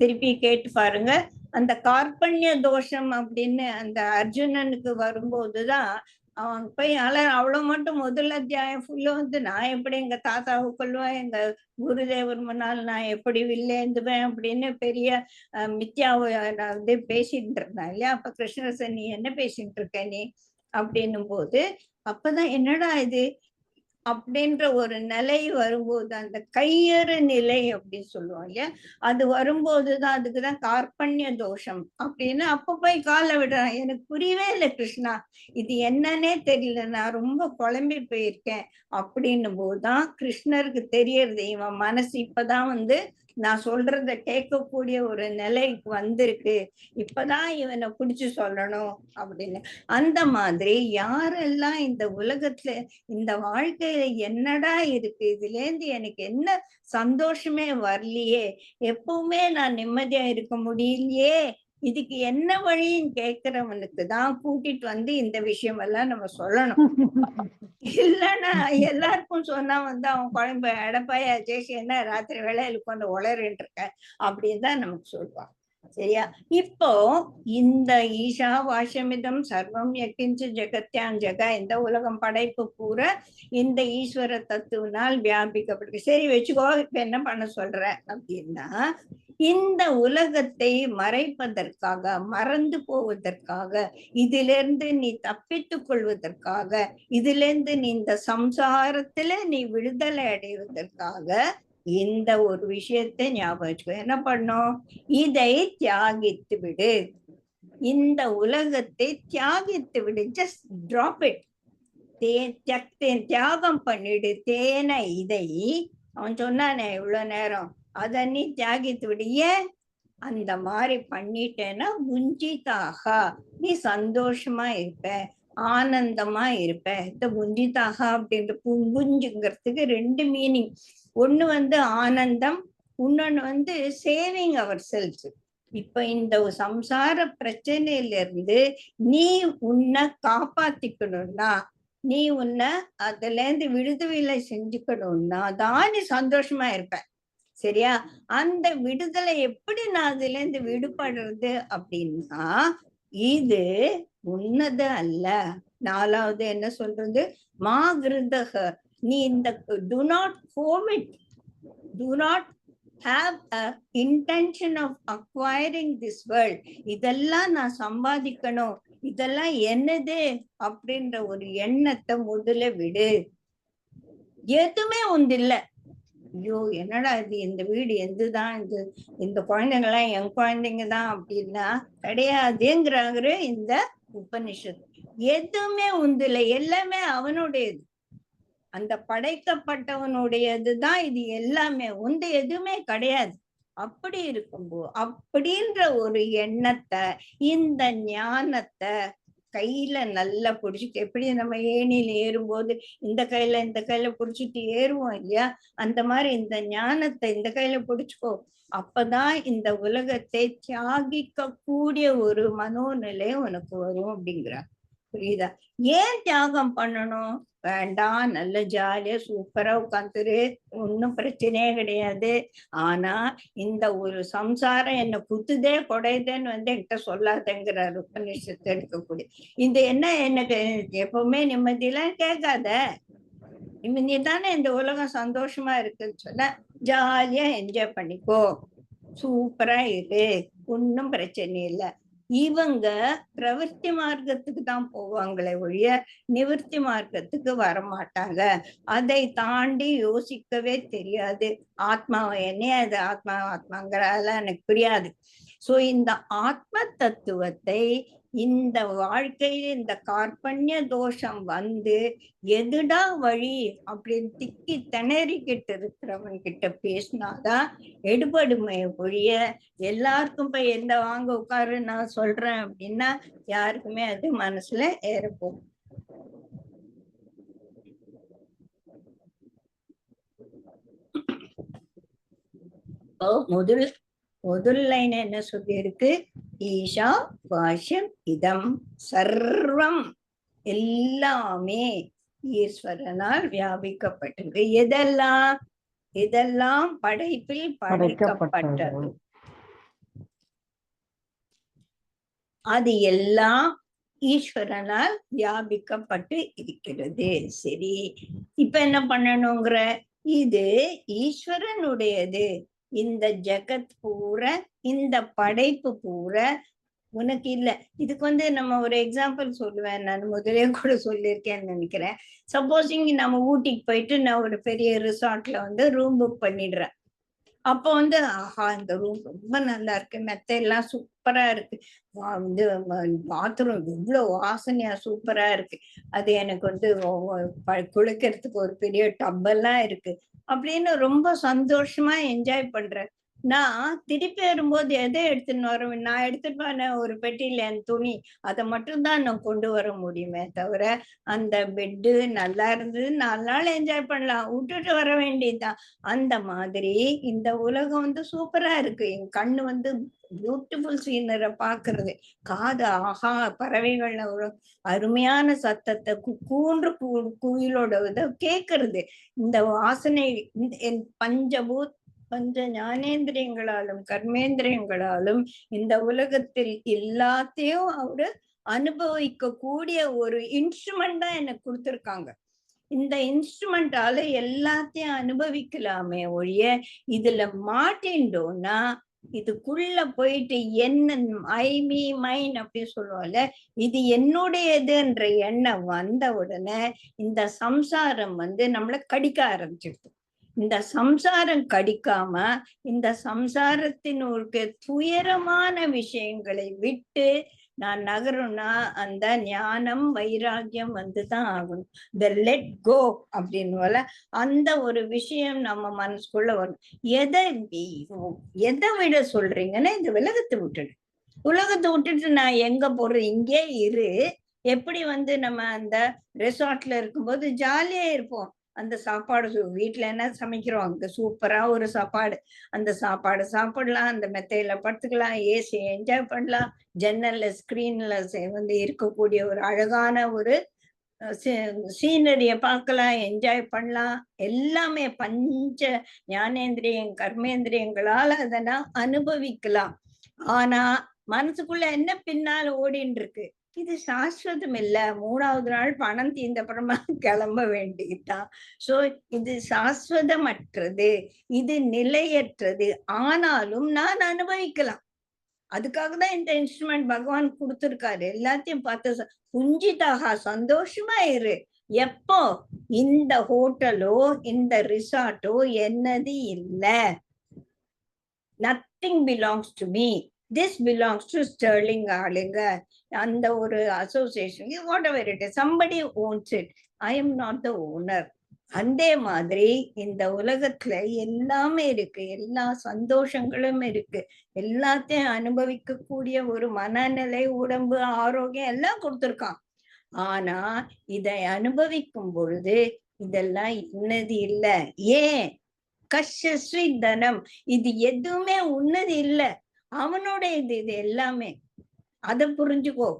திருப்பி கேட்டு பாருங்க. அந்த கார்பண்ய தோஷம் அப்படின்னு அந்த அர்ஜுனனுக்கு வரும்போதுதான் அவன் போய் அவ்வளவு மட்டும் முதல் அத்தியாயம் ஃபுல்லு வந்து நான் எப்படி எங்க தாத்தாவை கொள்வேன், எங்க குருதேவர் முன்னால் நான் எப்படி வில்லேந்துவேன் அப்படின்னு பெரிய மித்யாவை நான் வந்து பேசிட்டு இருந்தேன் இல்லையா? அப்ப கிருஷ்ணரசன் நீ என்ன பேசிட்டு இருக்க நீ அப்படின்னும் போது, அப்பதான் என்னடா இது அப்படின்ற ஒரு நிலை வரும்போது, அந்த கையறு நிலை அப்படின்னு சொல்லுவோம் இல்லையா, அது வரும்போதுதான் அதுக்குதான் கார்பண்ய தோஷம் அப்படின்னு அப்ப போய் காலை விடுறான். எனக்கு புரியவே இல்லை கிருஷ்ணா, இது என்னன்னே தெரியல, நான் ரொம்ப குழம்பி போயிருக்கேன் அப்படின்னும் போதுதான் கிருஷ்ணருக்கு தெரியறது, இவன் மனசு இப்பதான் வந்து நான் சொல்றத கேட்கக்கூடிய ஒரு நிலைக்கு வந்திருக்கு, இப்பதான் இவனை பிடிச்சு சொல்லணும் அப்படின்னு. அந்த மாதிரி யாரெல்லாம் இந்த உலகத்துல இந்த வாழ்க்கையில என்னடா இருக்கு, இதுல இருந்து எனக்கு என்ன சந்தோஷமே வரலையே, எப்பவுமே நான் நிம்மதியா இருக்க முடியலையே, இதுக்கு என்ன வழின்னு கேட்கிறவனுக்கு தான் கூட்டிட்டு வந்து இந்த விஷயம் எல்லாம் நம்ம சொல்லணும். இல்லைன்னா எல்லாருக்கும் சொன்னா வந்து அவன் குழம்பு எடப்பாயா ஜெய்சி என்ன ராத்திரி வேலையில கொண்டு உளறிட்டு இருக்க அப்படின்னு தான் நமக்கு சொல்லுவான். சரியா? இப்போ இந்த ஈஷா வாஷமிதம் சர்வம் யக்கிஞ்ச ஜெகத்யான் ஜெகா, இந்த உலகம் படைப்பு பூரா இந்த ஈஸ்வர தத்துவனால் வியாபிக்கப்பட்டிருக்கு. சரி வச்சுக்கோ, இப்ப என்ன பண்ண சொல்ற அப்படின்னா, இந்த உலகத்தை மறைப்பதற்காக, மறந்து போவதற்காக, இதிலிருந்து நீ தப்பித்துக் கொள்வதற்காக, இதிலிருந்து நீ இந்த சம்சாரத்துல நீ விடுதலை அடைவதற்காக இந்த ஒரு விஷயத்தை ஞாபகம் வச்சுக்கோ. என்ன பண்ணும்? இதை தியாகித்து விடு, இந்த உலகத்தை தியாகித்து விடு, ஜஸ்ட் டிராப் இட், தியாகம் பண்ணிடு, தேனை இதை அவன் சொன்னானே இவ்வளவு நேரம், அத நீ தியாகித்து விடு. ஏன்? அந்த மாதிரி பண்ணிட்டேன்னா முஞ்சிதாக நீ சந்தோஷமா இருப்ப, ஆனந்தமா இருப்ப. இந்த முஞ்சிதாக அப்படின்ற புஞ்சுங்கிறதுக்கு 2 மீனிங். ஒண்ணு வந்து ஆனந்தம், இன்னொன்னு வந்து சேவிங் அவர் செல்ஸ். இப்ப இந்த சம்சார பிரச்சனையில இருந்து நீ உன்னை காப்பாத்திக்கணும்னா, நீ உன்னை அதுல இருந்து விடுதலை செஞ்சுக்கணும்னா தான் நீ சந்தோஷமா இருப்ப. சரியா? அந்த விடுதலை எப்படி நான் அதுல இருந்து விடுபடுறது அப்படின்னா, இது உன்னது அல்ல. 4வது என்ன சொல்றது? மா கிருதக, நீ இந்த do not commit, do not have a intention of acquiring this world. இதெல்லாம் நான் சம்பாதிக்கணும், இதெல்லாம் என்னது அப்படின்ற ஒரு எண்ணத்தை முதல்ல விடு. எதுவுமே ஒன்று இல்ல. ஐயோ என்னடா இது, இந்த வீடு எந்துதான், இந்த குழந்தைங்க எல்லாம் என் குழந்தைங்க தான் அப்படின்னா கிடையாதுங்கிறாரு இந்த உபனிஷத். எதுவுமே ஒன்று இல்லை, எல்லாமே அவனுடையது, அந்த படைக்கப்பட்டவனுடையதுதான் இது எல்லாமே, ஒன்று எதுவுமே கிடையாது. அப்படி இருக்கும்போது அப்படின்ற ஒரு எண்ணத்தை, இந்த ஞானத்தை கையில நல்லா புடிச்சிட்டு, எப்படி நம்ம ஏணியில ஏறும்போது இந்த கையில புடிச்சிட்டு ஏறுவோம் இல்லையா, அந்த மாதிரி இந்த ஞானத்தை இந்த கையில புடிச்சுக்கோ. அப்பதான் இந்த உலகத்தை தியாகிக்க கூடிய ஒரு மனோநிலை உனக்கு வரும் அப்படிங்கிறார். புரியுதா? ஏன் தியாகம் பண்ணணும்? வேண்டாம், நல்ல ஜாலியா சூப்பரா உட்காந்துரு, ஒன்னும் பிரச்சனையே கிடையாது. ஆனா இந்த ஒரு சம்சாரம் என்ன குத்துதே கொடையுதேன்னு என்கிட்ட சொல்லாதேங்கிறாரு உபநிஷத்து எடுக்கக்கூடிய. இந்த என்ன எனக்கு எப்பவுமே நிம்மதியெல்லாம் கேட்காத, நிம்மதி தானே இந்த உலகம் சந்தோஷமா இருக்குன்னு சொன்ன, ஜாலியா என்ஜாய் பண்ணிக்கோ, சூப்பரா இரு, ஒன்னும் பிரச்சனை இல்லை. இவங்க பிரவர்த்தி மார்க்கத்துக்கு தான் போவாங்களே ஒழிய நிவர்த்தி மார்க்கத்துக்கு வரமாட்டாங்க. அதை தாண்டி யோசிக்கவே தெரியாது. ஆத்மாவை என்ன அது ஆத்மாங்கிறதெல்லாம் எனக்கு புரியாது. சோ இந்த ஆத்ம தத்துவத்தை இந்த வாழ்க்கையில இந்த கார்பண்ய தோஷம் எதுடா வழி அப்படின்னு திக்கி திணறிக்கிட்டு இருக்கிறவன் கிட்ட பேசினாதான் எடுபடுமை ஒழிய, எல்லாருக்கும் போய் எந்த வாங்க உட்காரு நான் சொல்றேன் அப்படின்னா யாருக்குமே அது மனசுல ஏறப்போம். முதல் லைன் என்ன சொல்லி இருக்கு? ஈஷா பாஷ்யம் இதம் சர்வம், எல்லாமே ஈஸ்வரனால் வியாபிக்கப்பட்டிருக்கு. இதெல்லாம் படைப்பில் படைக்கப்பட்டது, அது எல்லாம் ஈஸ்வரனால் வியாபிக்கப்பட்டு இருக்கிறது. சரி, இப்ப என்ன பண்ணணுங்கிற? இது ஈஸ்வரனுடையது. இந்த ஜகத் பூரா, இந்த படைப்பு பூரா உனக்கு இல்ல. இதுக்கு நம்ம ஒரு எக்ஸாம்பிள் சொல்லுவேன், நான் முதலே கூட சொல்லியிருக்கேன்னு நினைக்கிறேன். சப்போஸ் இங்க நம்ம ஊட்டிக்கு போயிட்டு நான் ஒரு பெரிய ரிசார்ட்ல ரூம் புக் பண்ணிடுறேன். அப்போ ஆஹா இந்த ரூம் ரொம்ப நல்லா இருக்கு, மெத்தையெல்லாம் சூப்பரா இருக்கு, பாத்ரூம் இவ்வளவு வாசனையா சூப்பரா இருக்கு, அது எனக்கு குளிக்கிறதுக்கு ஒரு பெரிய டப்பெல்லாம் இருக்கு அப்படின்னு ரொம்ப சந்தோஷமா என்ஜாய் பண்றேன். நான் திருப்பி வரும்போது எதை எடுத்துன்னு வருவேன்? நான் எடுத்துட்டு போன ஒரு பெட்டியில என் துணி, அதை மட்டும்தான் நான் கொண்டு வர முடியுமே தவிர, அந்த பெட்டு நல்லா இருந்தது 4 நாள் என்ஜாய் பண்ணலாம், விட்டுட்டு வர வேண்டியதுதான். அந்த மாதிரி இந்த உலகம் சூப்பரா இருக்கு. என் கண்ணு பியூட்டிஃபுல் சீனரை பாக்குறது, காது ஆஹா பறவைகள்ல ஒரு அருமையான சத்தத்தை கூன்று குயிலோட கேக்குறது, இந்த வாசனை என் பஞ்ச ஞானேந்திரியங்களாலும் கர்மேந்திரியங்களாலும் இந்த உலகத்தில் எல்லாத்தையும் அவரு அனுபவிக்க கூடிய ஒரு இன்ஸ்ட்ருமெண்ட் தான் எனக்கு கொடுத்திருக்காங்க. இந்த இன்ஸ்ட்ருமெண்டால எல்லாத்தையும் அனுபவிக்கலாமே ஒழிய, இதுல மாட்டின்றோம்னா இதுக்குள்ள போயிட்டு என்ன மைன் அப்படின்னு சொல்லுவோம்ல, இது என்னுடையதுன்ற எண்ணம் வந்த உடனே இந்த சம்சாரம் நம்மளை கடிக்க ஆரம்பிச்சிருக்கு. இந்த சம்சாரம் கடிக்காம, இந்த சம்சாரத்தினுக்கு துயரமான விஷயங்களை விட்டு நான் நகரும்னா அந்த ஞானம் வைராகியம் தான் ஆகணும். இந்த லெட் கோ அப்படின்னு அந்த ஒரு விஷயம் நம்ம மனசுக்குள்ள வரும். எதை விட சொல்றீங்கன்னா, இந்த உலகத்தை விட்டுட்டு நான் எங்க போறது, இங்கே இரு. எப்படி நம்ம அந்த ரெசார்ட்ல இருக்கும்போது ஜாலியா இருப்போம், அந்த சாப்பாடு வீட்டுல என்ன சமைக்கிறோம், அங்க சூப்பரா ஒரு சாப்பாடு, அந்த சாப்பாடு சாப்பிடலாம், அந்த மெத்தையில படுத்துக்கலாம், ஏசி என்ஜாய் பண்ணலாம், ஜன்னல்ல ஸ்கிரீன்ல வந்து இருக்கக்கூடிய ஒரு அழகான ஒரு சீனரிய பார்க்கலாம், என்ஜாய் பண்ணலாம். எல்லாமே பஞ்ச ஞானேந்திரியம் கர்மேந்திரியங்களால அதெல்லாம் அனுபவிக்கலாம். ஆனா மனசுக்குள்ள என்ன பின்னால ஓடின்னு இருக்கு, இது சாஸ்வதம் இல்ல, 3வது நாள் பணம் தீர்ந்தப்புறமா கிளம்ப வேண்டியதுதான். சோ இது சாஸ்வதமற்றது, இது நிலையற்றது. ஆனாலும் நான் அனுபவிக்கலாம். அதுக்காக தான் இந்த இன்ஸ்ட்ருமெண்ட் பகவான் கொடுத்திருக்காரு. எல்லாத்தையும் பார்த்து குஞ்சிதாக சந்தோஷமா இரு. எப்போ இந்த ஹோட்டலோ இந்த ரிசார்ட்டோ என்னது இல்ல. Nothing belongs to me, this belongs to Sterling ஆளுங்க, அந்த ஒரு association, whatever it is, somebody owns it, I am not the owner. அந்த மாதிரி இந்த உலகத்துல எல்லாமே இருக்கு, எல்லா சந்தோஷங்களும் இருக்கு, எல்லாத்தையும் அனுபவிக்க கூடிய ஒரு மனநிலை, உடம்பு, ஆரோக்கியம் எல்லாம் கொடுத்திருக்கான். ஆனா இதை அனுபவிக்கும் பொழுது இதெல்லாம் இன்னது இல்ல. ஏன்? கஷ்யஸ்ரீ தனம், இது எதுவுமே உன்னது இல்ல, அவனோட இது இது எல்லாமே. அத புரிஞ்சுக்கோ.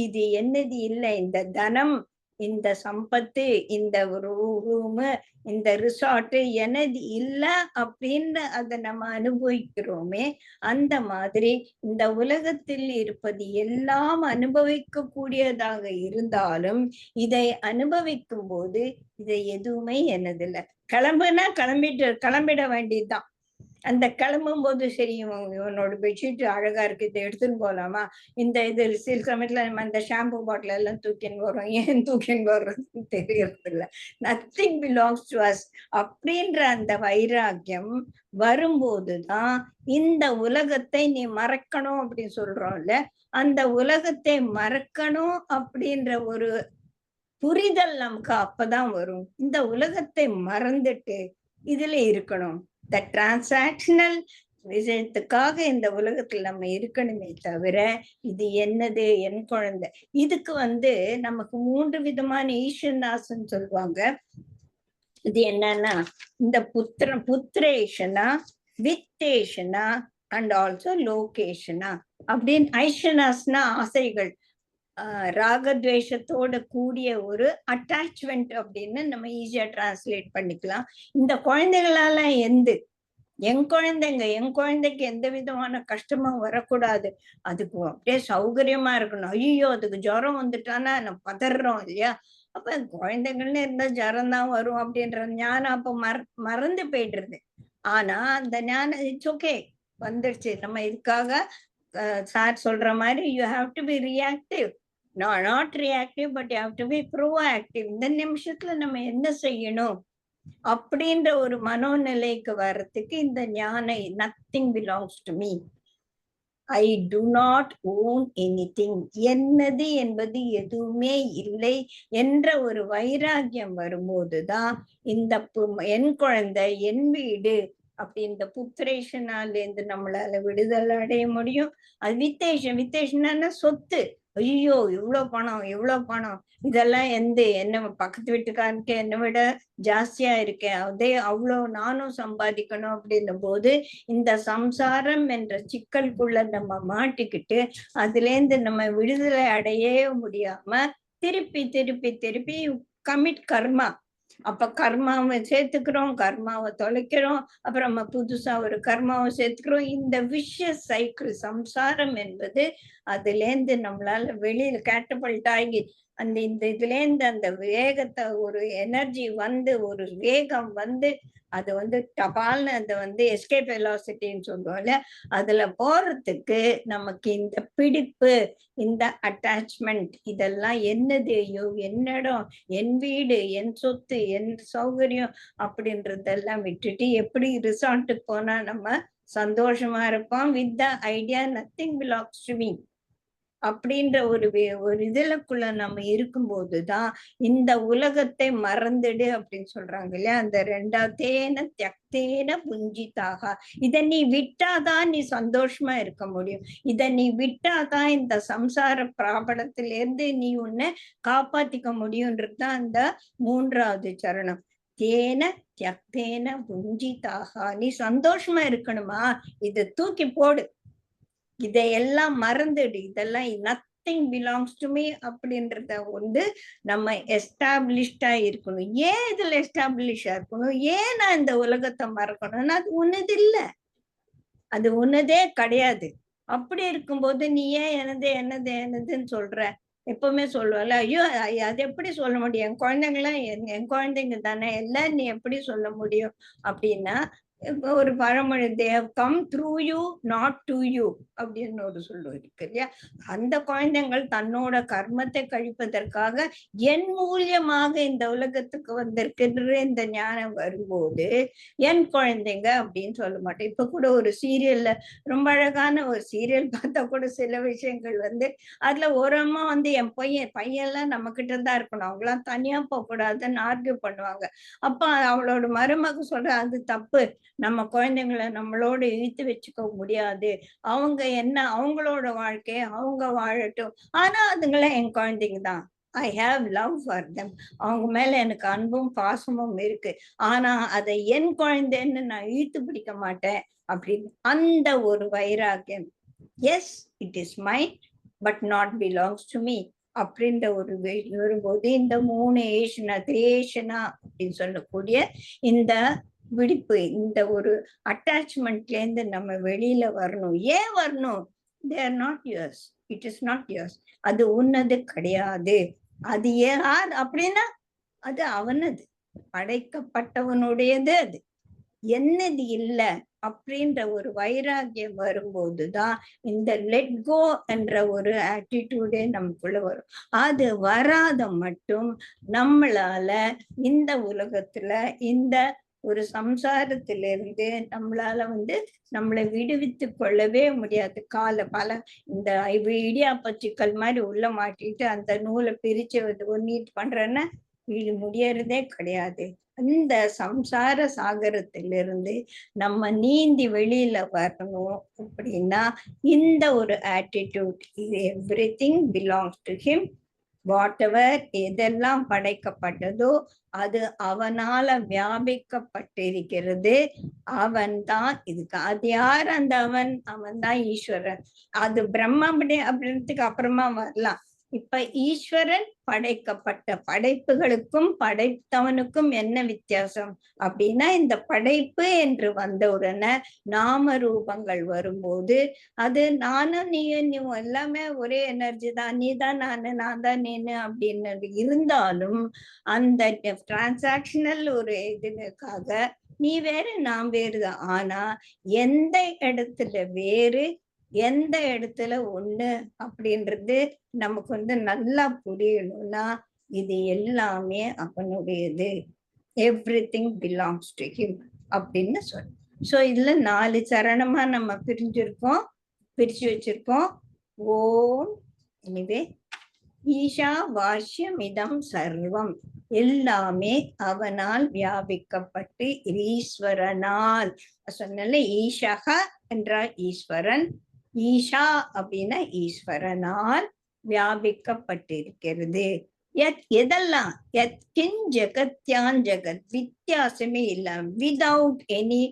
இது என்னது இல்ல, இந்த தனம், இந்த சம்பத்து, இந்த ரூமு, இந்த ரிசார்ட் எனது இல்ல அப்படின்னு அதை நம்ம அனுபவிக்கிறோமே, அந்த மாதிரி இந்த உலகத்தில் இருப்பது எல்லாம் அனுபவிக்க கூடியதாக இருந்தாலும் இதை அனுபவிக்கும் போது இதை எதுவுமே என்னதில்லை. கிளம்புனா கிளம்பிட வேண்டியதுதான். அந்த கிளம்பும் போது சரி, இவனோட பெட்ஷீட் அழகா இருக்கு, இதை எடுத்துன்னு போலாமா, இந்த இது சில சமயத்துல நம்ம இந்த ஷாம்பு பாட்டில் எல்லாம் தூக்கின்னு போறோம், ஏன் தூக்கின்னு போடுறதுன்னு தெரியறது இல்லை. நத்திங் பிலாங்ஸ் டு அஸ் அப்படின்ற அந்த வைராக்கியம் வரும்போதுதான் இந்த உலகத்தை நீ மறக்கணும் அப்படின்னு சொல்றோம்ல, அந்த உலகத்தை மறக்கணும் அப்படின்ற ஒரு புரிதல் நமக்கு அப்பதான் வரும். இந்த உலகத்தை மறந்துட்டு இதுல இருக்கணும். இந்த டிரான்சாக்ஷனல் விஷயத்துக்காக இந்த உலகத்துல நம்ம இருக்கணுமே தவிர இது என்னது, என் குழந்தை. இதுக்கு நமக்கு 3 விதமான ஈஸ்வரநாசன் சொல்லுவாங்க. இது என்னன்னா, இந்த புத்திரேஷனா, வித்தேஷனா அண்ட் ஆல்சோ லோகேஷனா அப்படின்னு. ஐஷனாஸ்னா ஆசைகள், ராகத்வேஷத்தோட கூடிய ஒரு அட்டாச்மெண்ட் அப்படின்னு நம்ம ஈஸியா டிரான்ஸ்லேட் பண்ணிக்கலாம். இந்த குழந்தைகளால என் குழந்தைக்கு எந்த விதமான கஷ்டமும் வரக்கூடாது, அதுக்கு அப்படியே சௌகரியமா இருக்கணும். ஐயோ அதுக்கு ஜுரம் வந்துட்டானா நம்ம பதறோம் இல்லையா, அப்ப குழந்தைகள்னு இருந்தா ஜுரம் தான் வரும் அப்படின்ற ஞானம் அப்ப மறந்து போயிடுறது. ஆனா அந்த ஞானம் இட்ஸ் ஓகே வந்துடுச்சு. நம்ம இதுக்காக சார் சொல்ற மாதிரி you have to be reactive, not reactive, but you have to be proactive. இந்த நிமிஷத்துல நம்ம என்ன செய்யணும் அப்படின்ற ஒரு மனோநிலைக்கு வர்றதுக்கு இந்த ஞான nothing belongs to me, I to not own anything, என்னது என்பது எதுவுமே இல்லை என்ற ஒரு வைராகியம் வரும்போதுதான் இந்த என் குழந்தை, என் வீடு அப்படி இந்த புத்திரேஷனால இருந்து நம்மளால விடுதலை அடைய முடியும். அது வித்தேஷம்னா சொத்து. ஐயோ இவ்வளவு பணம், இதெல்லாம் என்ன பக்கத்து வீட்டுக்காரனுக்கு என்னை விட ஜாஸ்தியா இருக்கேன், அதே அவ்வளவு நானும் சம்பாதிக்கணும் அப்படின்னும் போது இந்த சம்சாரம் என்ற சிக்கலுக்குள்ள நம்ம மாட்டிக்கிட்டு அதுல இருந்து நம்ம விடுதலை அடையவே முடியாம திருப்பி திருப்பி திருப்பி கமிட் கர்மா. அப்ப கர்மாவை சேர்த்துக்கிறோம், கர்மாவை தொலைக்கிறோம், அப்புறம் நம்ம புதுசா ஒரு கர்மாவை சேர்த்துக்கிறோம். இந்த விஷய சைக்கிள் சம்சாரம் என்பது அதுல இருந்து நம்மளால வெளியில கேட்டபல்ட் ஆகி இந்த இதுல இருந்து அந்த வேகத்தை, ஒரு எனர்ஜி ஒரு வேகம் அது டபால்னு அது எஸ்கேப் வெலாசிட்டின்னு சொல்லுவோம்ல, அதுல போறதுக்கு நமக்கு இந்த பிடிப்பு, இந்த அட்டாச்மெண்ட், இதெல்லாம் என்னது, ஐயோ என்னிடம், என் வீடு, என் சொத்து, என் சௌகரியம் அப்படின்றதெல்லாம் விட்டுட்டு எப்படி ரிசார்ட்டுக்கு போனா நம்ம சந்தோஷமா இருப்போம், with the idea nothing belongs to me அப்படின்ற ஒரு இதுலக்குள்ள நம்ம இருக்கும்போதுதான் இந்த உலகத்தை மறந்துடு அப்படின்னு சொல்றாங்க இல்லையா? அந்த ரெண்டாத்தேன தியக்தேன புஞ்சிதாக. இத நீ விட்டாதான் நீ சந்தோஷமா இருக்க முடியும். இத நீ விட்டாதான் இந்த சம்சார பிராபலத்திலிருந்து நீ உன்னை காப்பாத்திக்க முடியும்ன்றதுதான் அந்த 3வது சரணம். தேன தியக்தேன புஞ்சிதாக. நீ சந்தோஷமா இருக்கணுமா, இத தூக்கி போடு, இதையெல்லாம் மறந்துடு, இதெல்லாம் நத்திங் பிலாங்ஸ் டு மீ அப்படின்றத நம்ம எஸ்டாப்ளிஷ்டா இருக்கணும். ஏன் இதுல எஸ்டாப்ளிஷா இருக்கணும்? ஏன் நான் இந்த உலகத்தை மறக்கணும்னா அது உன்னது இல்ல, அது உன்னதே கிடையாது. அப்படி இருக்கும்போது நீ ஏன் என்னது என்னது என்னதுன்னு சொல்ற? எப்பவுமே சொல்லுவல, ஐயோ அது எப்படி சொல்ல முடியும், என் குழந்தைங்களாம் என் குழந்தைங்க தானே எல்லாம், நீ எப்படி சொல்ல முடியும் அப்படின்னா, இப்போ ஒரு பழமொழி, they have come through you not to you அப்படின்னு ஒரு சொல்லுவது இருக்கு இல்லையா? அந்த குழந்தைங்கள் தன்னோட கர்மத்தை கழிப்பதற்காக என் மூலியமாக இந்த உலகத்துக்கு வந்திருக்கின்ற இந்த ஞானம் வரும்போது என் குழந்தைங்க அப்படின்னு சொல்ல மாட்டேன். இப்ப கூட ஒரு சீரியல்ல, ரொம்ப அழகான ஒரு சீரியல் பார்த்தா கூட சில விஷயங்கள் அதுல ஒரு அம்மா என் பையன்லாம் நம்ம கிட்ட தான் இருக்கணும், அவங்களாம் தனியா போக கூடாதுன்னு ஆர்கியூ பண்ணுவாங்க. அப்ப அவளோட மருமக சொல்ற, அது தப்பு, நம்ம குழந்தைங்களை நம்மளோட இழுத்து வச்சுக்க முடியாது, அவங்க என்ன அவங்களோட வாழ்க்கைய அவங்க வாழட்டும், ஆனா அதுங்கள என் குழந்தைங்க தான், I have love for them, அவங்க மேல எனக்கு அன்பும் பாசமும் இருக்கு, ஆனா அதை என் குழந்தைன்னு நான் இழுத்து பிடிக்க மாட்டேன் அப்படின்னு அந்த ஒரு வைராக்கியம். Yes, it is mine but not belongs to me அப்படின்ற ஒரு வரும்போது இந்த 3 ஏஷனா திரேஷனா அப்படின்னு சொல்லக்கூடிய இந்த விடுப்பு, இந்த ஒரு அட்டாச்மெண்ட்ல இருந்து நம்ம வெளியில வரணும். ஏன் வரணும்? They are not yours, it is not yours, அது உன்னது கிடையாது. அது யார் அப்படின்னா அது அவனது, படைக்கப்பட்டவனுடையது, அது என்னது இல்ல அப்படின்ற ஒரு வைராக்கியம் வரும்போதுதான் இந்த லெட் கோ என்ற ஒரு ஆட்டிடியூடே நமக்குள்ள வரும். அது வராத மட்டும் நம்மளால இந்த உலகத்துல இந்த ஒரு சம்சாரத்திலிருந்து நம்மளால நம்மளை விடுவித்து கொள்ளவே முடியாது. பல இந்த இடியாப்பச்சிக்கல் மாதிரி உள்ள மாட்டிட்டு அந்த நூலை பிரிச்சு ஒன்னிட்டு பண்றேன்னா இது முடியறதே கிடையாது. இந்த சம்சார சாகரத்திலிருந்து நம்ம நீந்தி வெளியில வரணும் அப்படின்னா இந்த ஒரு ஆட்டிடியூட், இது everything belongs to him, whatever, எதெல்லாம் படைக்கப்பட்டதோ அது அவனால வியாபிக்கப்பட்டிருக்கிறது, அவன் தான் இதுக்கு. அது யார் அந்த அவன்? அவன் தான் ஈஸ்வரன். அது பிரம்மபடி அப்படின்றதுக்கு அப்புறமா வரலாம். இப்ப ஈஸ்வரன் படைக்கப்பட்ட படைப்புகளுக்கும் படைத்தவனுக்கும் என்ன வித்தியாசம் அப்படின்னா, இந்த படைப்பு என்று வந்தவுடனே நாம ரூபங்கள் வரும்போது அது நானும் நீயும் எல்லாமே ஒரே எனர்ஜி தான், நீ தான் நானு நான் தான் நீனு அப்படின்னு இருந்தாலும் அந்த டிரான்சாக்ஷனல் ஒரு இதுக்காக நீ வேறு நான் வேறுதான். ஆனா எந்த இடத்துல வேறு எந்த இடத்துல ஒண்ணு அப்படின்றது நமக்கு நல்லா புரியணும்னா இது எல்லாமே அவனுடையது, எவ்ரிதிங் பிலாங்ஸ் டு ஹிம் அப்படின்னு சொல்ல. சோ இதுல 4 சரணமா நம்ம பிரிச்சு வச்சிருக்கோம். ஓம் எனிவே ஈஷா வாஷ்யமிதம் சர்வம், எல்லாமே அவனால் வியாபிக்கப்பட்டு ஈஸ்வரனால். சொன்னல ஈஷக என்றால் ஈஸ்வரன், ஈஷா அப்படின்னா ஈஸ்வரனால் வியாபிக்கப்பட்டிருக்கிறது. எதெல்லாம் கின் ஜெகத்யான் ஜெகத், வித்தியாசமே இல்ல, விதவுட் எனி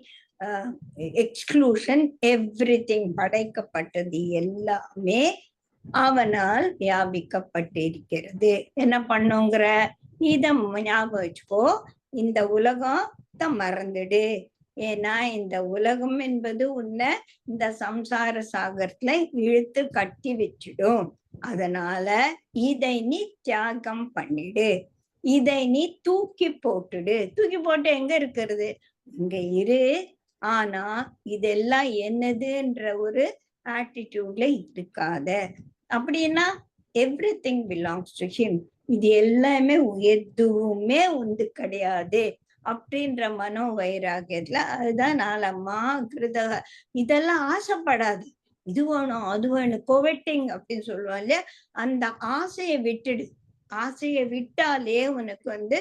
எக்ஸ்க்ளூஷன், எவ்ரிதிங், படைக்கப்பட்டது எல்லாமே அவனால் வியாபிக்கப்பட்டிருக்கிறது. என்ன பண்ணுங்கிற இத ஞாபகம் வச்சுக்கோ, இந்த உலகத்தை மறந்துடு, ஏன்னா இந்த உலகம் என்பது உன்னை இந்த சம்சார சாகரத்துல இழுத்து கட்டி வச்சிடும். அதனால இதை நீ தியாகம் பண்ணிடு, இதை நீ தூக்கி போட்டுடு. தூக்கி போட்டு எங்க இருக்கிறது? இங்க இரு, ஆனா இதெல்லாம் என்னதுன்ற ஒரு ஆட்டிடியூட்ல இருக்காத. அப்படின்னா எவ்ரிதிங் பிலாங்ஸ் டு ஹிம், இது எல்லாமே எதுவுமே கிடையாது அப்படின்ற மனோ வைராகியத்துல. அதுதான் நாளம்மா கிருத, இதெல்லாம் ஆசைப்படாது, இது வேணும் அது வேணும், கோவெட்டிங் அப்படின்னு சொல்லுவாங்க இல்லையா, அந்த ஆசையை விட்டுடு. ஆசையை விட்டாலே உனக்கு வந்து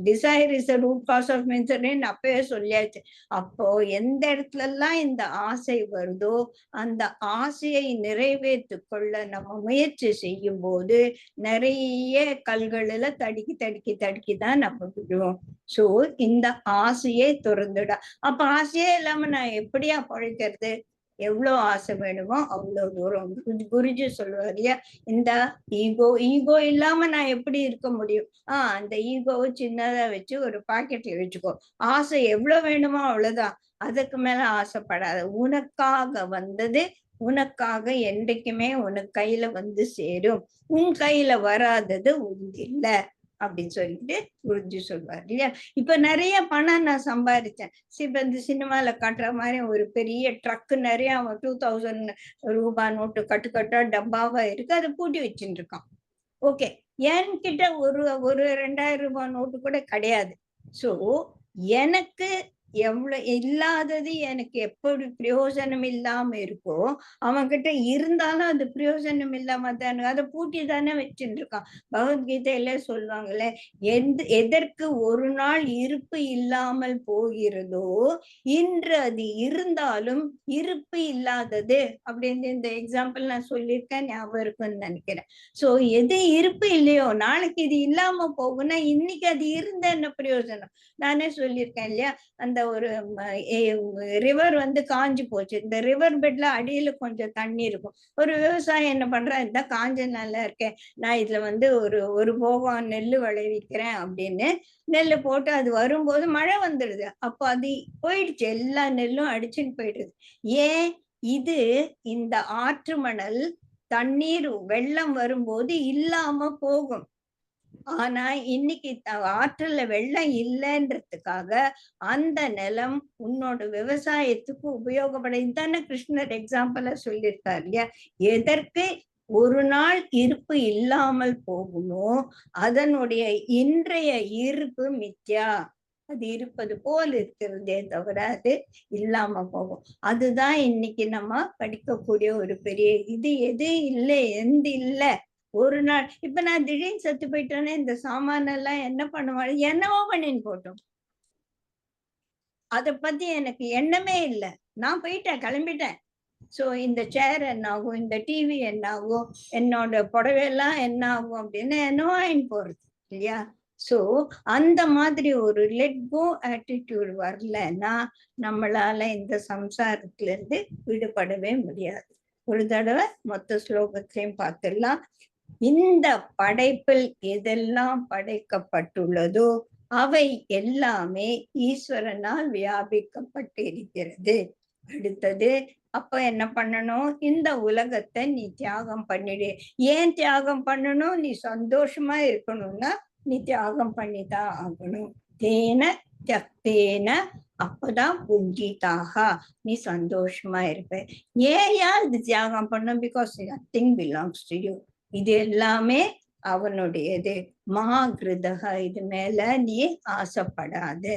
desire is root cause of misery அப்பவே சொல்லியாச்சு. அப்போ எந்த இடத்துல எல்லாம் இந்த ஆசை வருதோ அந்த ஆசையை நிறைவேற்றி கொள்ள நம்ம முயற்சி செய்யும் போது நிறைய கல்களில தடுக்கி தடுக்கி தடுக்கி தான் நம்ம விடுவோம். சோ இந்த ஆசையை துறந்துடா. அப்ப ஆசையே இல்லாம நான் எப்படியா பழைக்கிறது? எவ்வளவு ஆசை வேணுமோ அவ்வளவு தூரம். குருஜி சொல்லுவார் இல்லையா, இந்த ஈகோ இல்லாம நான் எப்படி இருக்க முடியும்? அந்த ஈகோவை சின்னதா வச்சு ஒரு பாக்கெட்ல வச்சுக்கோ. ஆசை எவ்வளவு வேணுமோ அவ்வளவுதான், அதுக்கு மேல ஆசைப்படாத. உனக்காக வந்தது உனக்காக என்றைக்குமே உனக்கு கையில வந்து சேரும். உன் கையில வராதது உண்டில்ல அப்படின்னு சொல்லிட்டு குருஜி சொல்வார் இல்லையா. இப்ப நிறைய பணம் நான் சம்பாதிச்சேன். இப்ப இந்த சினிமால காட்டுற மாதிரி ஒரு பெரிய ட்ரக் நிறைய 2000 ரூபாய் நோட்டு கட்டுக்கட்டா டப்பாவா இருக்கு, அதை பூட்டி வச்சுட்டு இருக்கான். ஓகே, என்கிட்ட ஒரு ஒரு 2000 ரூபாய் நோட்டு கூட கிடையாது. சோ எனக்கு எவ்வளவு இல்லாதது எனக்கு எப்படி பிரயோஜனம் இல்லாம இருக்கோ, அவன்கிட்ட இருந்தாலும் அது பிரயோஜனம் இல்லாம தானே அதை பூட்டி தானே வச்சுட்டு இருக்கான். பகவத்கீதையில சொல்லுவாங்களே, எதற்கு ஒரு நாள் இருப்பு இல்லாமல் போகிறதோ இன்று அது இருந்தாலும் இருப்பு இல்லாதது அப்படின்னு இந்த எக்ஸாம்பிள் நான் சொல்லியிருக்கேன், ஞாபகம் இருக்குன்னு நினைக்கிறேன். சோ எது இருப்பு இல்லையோ நாளைக்கு இது இல்லாம போகும்னா இன்னைக்கு அது இருந்த என்ன பிரயோஜனம்? நானே சொல்லியிருக்கேன் இல்லையா, அந்த ஒரு ரிவர் வந்து காஞ்சு போச்சு. இந்த ரிவர் பெட்ல அடியில கொஞ்சம் தண்ணி இருக்கும். ஒரு விவசாயி என்ன பண்றான், இந்த காஞ்ச நல்லா இருக்கேன், நான் இதுல வந்து ஒரு போகம் நெல்லு விளைவிக்கிறேன் அப்படின்னு நெல்லு போட்டு அது வரும்போது மழை வந்துடுது. அப்போ அது போயிடுச்சு, எல்லா நெல்லும் அடிச்சுன்னு போயிடுது. ஏன்? இது இந்த ஆற்று மணல் தண்ணீர் வெள்ளம் வரும்போது இல்லாம போகும். ஆனா இன்னைக்கு ஆற்றுல வெள்ளம் இல்லைன்றதுக்காக அந்த நிலம் உன்னோட விவசாயத்துக்கு உபயோகப்பட கிருஷ்ணர் எக்ஸாம்பிள சொல்லியிருக்காரு இல்லையா. எதற்கு ஒரு நாள் இருப்பு இல்லாமல் போகுமோ அதனுடைய இன்றைய இருப்பு மித்யா, அது இருப்பது போல் இருக்கிறதே தவிர அது இல்லாம போகும். அதுதான் இன்னைக்கு நம்ம படிக்கக்கூடிய ஒரு பெரிய இது. எது இல்லை, எந்த இல்லை ஒரு நாள். இப்ப நான் திடீர்னு செத்து போயிட்டேன்னா இந்த சாமான எல்லாம் என்ன பண்ணுவாங்க, என்னவோ பண்ணின்னு போட்டோம், அத பத்தி எனக்கு எண்ணமே இல்லை. நான் போயிட்டேன், கிளம்பிட்டேன். சோ இந்த சேர் என்ன ஆகும், இந்த டிவி என்ன ஆகும், என்னோட புடவையெல்லாம் என்ன ஆகும் அப்படின்னு என்னவோ ஆயின் போறது இல்லையா. சோ அந்த மாதிரி ஒரு லெட் கோ ஆட்டிடியூட் வரலன்னா நம்மளால இந்த சம்சாரத்துல இருந்து விடுபடவே முடியாது. ஒரு தடவை மொத்த ஸ்லோகத்தையும் பார்த்துடலாம். இந்த படைப்பில் எதெல்லாம் படைக்கப்பட்டுள்ளதோ அவை எல்லாமே ஈஸ்வரனால் வியாபிக்கப்பட்டிருக்கிறது. அடுத்தது, அப்ப என்ன பண்ணணும், இந்த உலகத்தை நீ தியாகம் பண்ணிடு. ஏன் தியாகம் பண்ணணும்? நீ சந்தோஷமா இருக்கணும்னா நீ தியாகம் பண்ணிதான் ஆகணும். தேன தியக்தேன, அப்பதான் புஞ்சிதாக நீ சந்தோஷமா இருப்ப. ஏயா இது தியாகம் பண்ணும்? Because nothing belongs to you. இது எல்லாமே அவனுடையது. மகாகிருதக, இது மேல நீ ஆசைப்படாது.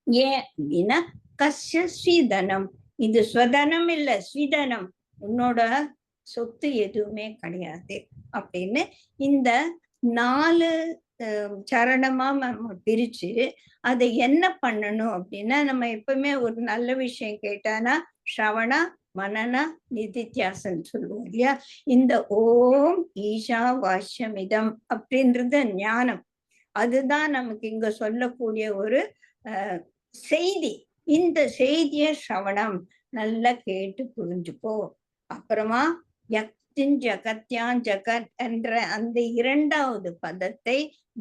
ஏன் அப்படின்னா கஷ்ய ஸ்ரீதனம், இது ஸ்வதனம் இல்ல, ஸ்ரீதனம், உன்னோட சொத்து எதுவுமே கிடையாது அப்படின்னு இந்த 4 சரணமா நம்ம பிரிச்சு அதை என்ன பண்ணணும் அப்படின்னா, நம்ம எப்பவுமே ஒரு நல்ல விஷயம் கேட்டானா ஸ்ரவணா மனனா நிதித்தியாசன் சொல்லுவோம் இல்லையா. இந்த ஓம் ஈஷா வாஷ்யமிதம் அப்படின்றது ஞானம். அதுதான் நமக்கு இங்க சொல்லக்கூடிய ஒரு செய்தி. இந்த செய்திய ஸ்ரவணம் நல்லா கேட்டு புரிஞ்சுக்கோ. அப்புறமா யக்தின் ஜகத்யான் ஜகத் என்ற அந்த 2வது பதத்தை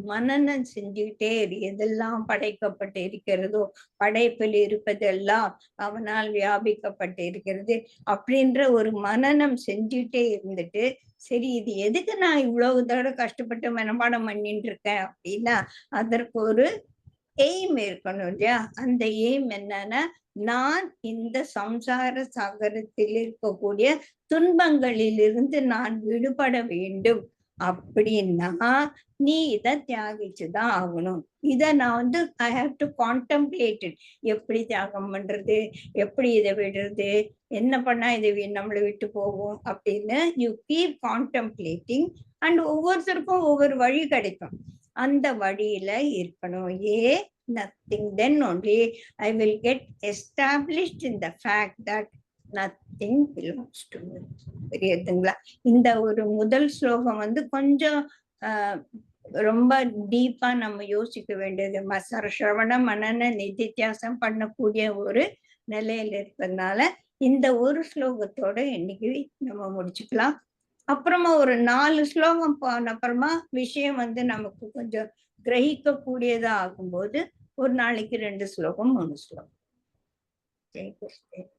மனனம் செஞ்சுக்கிட்டே எதெல்லாம் படைக்கப்பட்டு இருக்கிறதோ, படைப்பில் இருப்பதெல்லாம் அவனால் வியாபிக்கப்பட்டு இருக்கிறது அப்படின்ற ஒரு மனனம் செஞ்சுட்டே இருந்துட்டு, சரி இது எதுக்கு நான் இவ்வளவு தடவை கஷ்டப்பட்டு மனப்பாடம் பண்ணிட்டு இருக்கேன் அப்படின்னா அதற்கு ஒரு எய்ம் இருக்கணும் இல்லையா. அந்த எய்ம் என்னன்னா, நான் இந்த சம்சார சாகரத்தில் இருக்கக்கூடிய துன்பங்களிலிருந்து நான் விடுபட வேண்டும். அப்படின்னா நீ இதை தியாகிச்சுதான் ஆகணும். இத நான் வந்து I have to contemplate it. எப்படி தியாகம் பண்றது, எப்படி இதை விடுறது, என்ன பண்ணா இது நம்மளை விட்டு போகும் அப்படின்னு யூ கீப் கான்டெம்ப்ளேட்டிங். அண்ட் ஒவ்வொருத்தருக்கும் ஒவ்வொரு வழி கிடைக்கும். அந்த வழியில இருக்கணும். Nothing, then only I will get established in the fact that nothing belongs to me. புரியுதுங்களா? இந்த ஒரு முதல் ஸ்லோகம் வந்து கொஞ்சம் ரொம்ப டீப்பா நம்ம யோசிக்க வேண்டியது. சிரவண மனன நிதித்தியாசம் பண்ணக்கூடிய ஒரு நிலையில இருப்பதுனால இந்த ஒரு ஸ்லோகத்தோட இன்னைக்கு நம்ம முடிச்சுக்கலாம். அப்புறமா ஒரு 4 ஸ்லோகம் போன அப்புறமா விஷயம் வந்து நமக்கு கொஞ்சம் கிரகிக்க கூடியதா ஆகும்போது ஒரு நாளைக்கு 2 ஸ்லோகம் 3 ஸ்லோகம். ஜெய் கிருஷ்ணன்.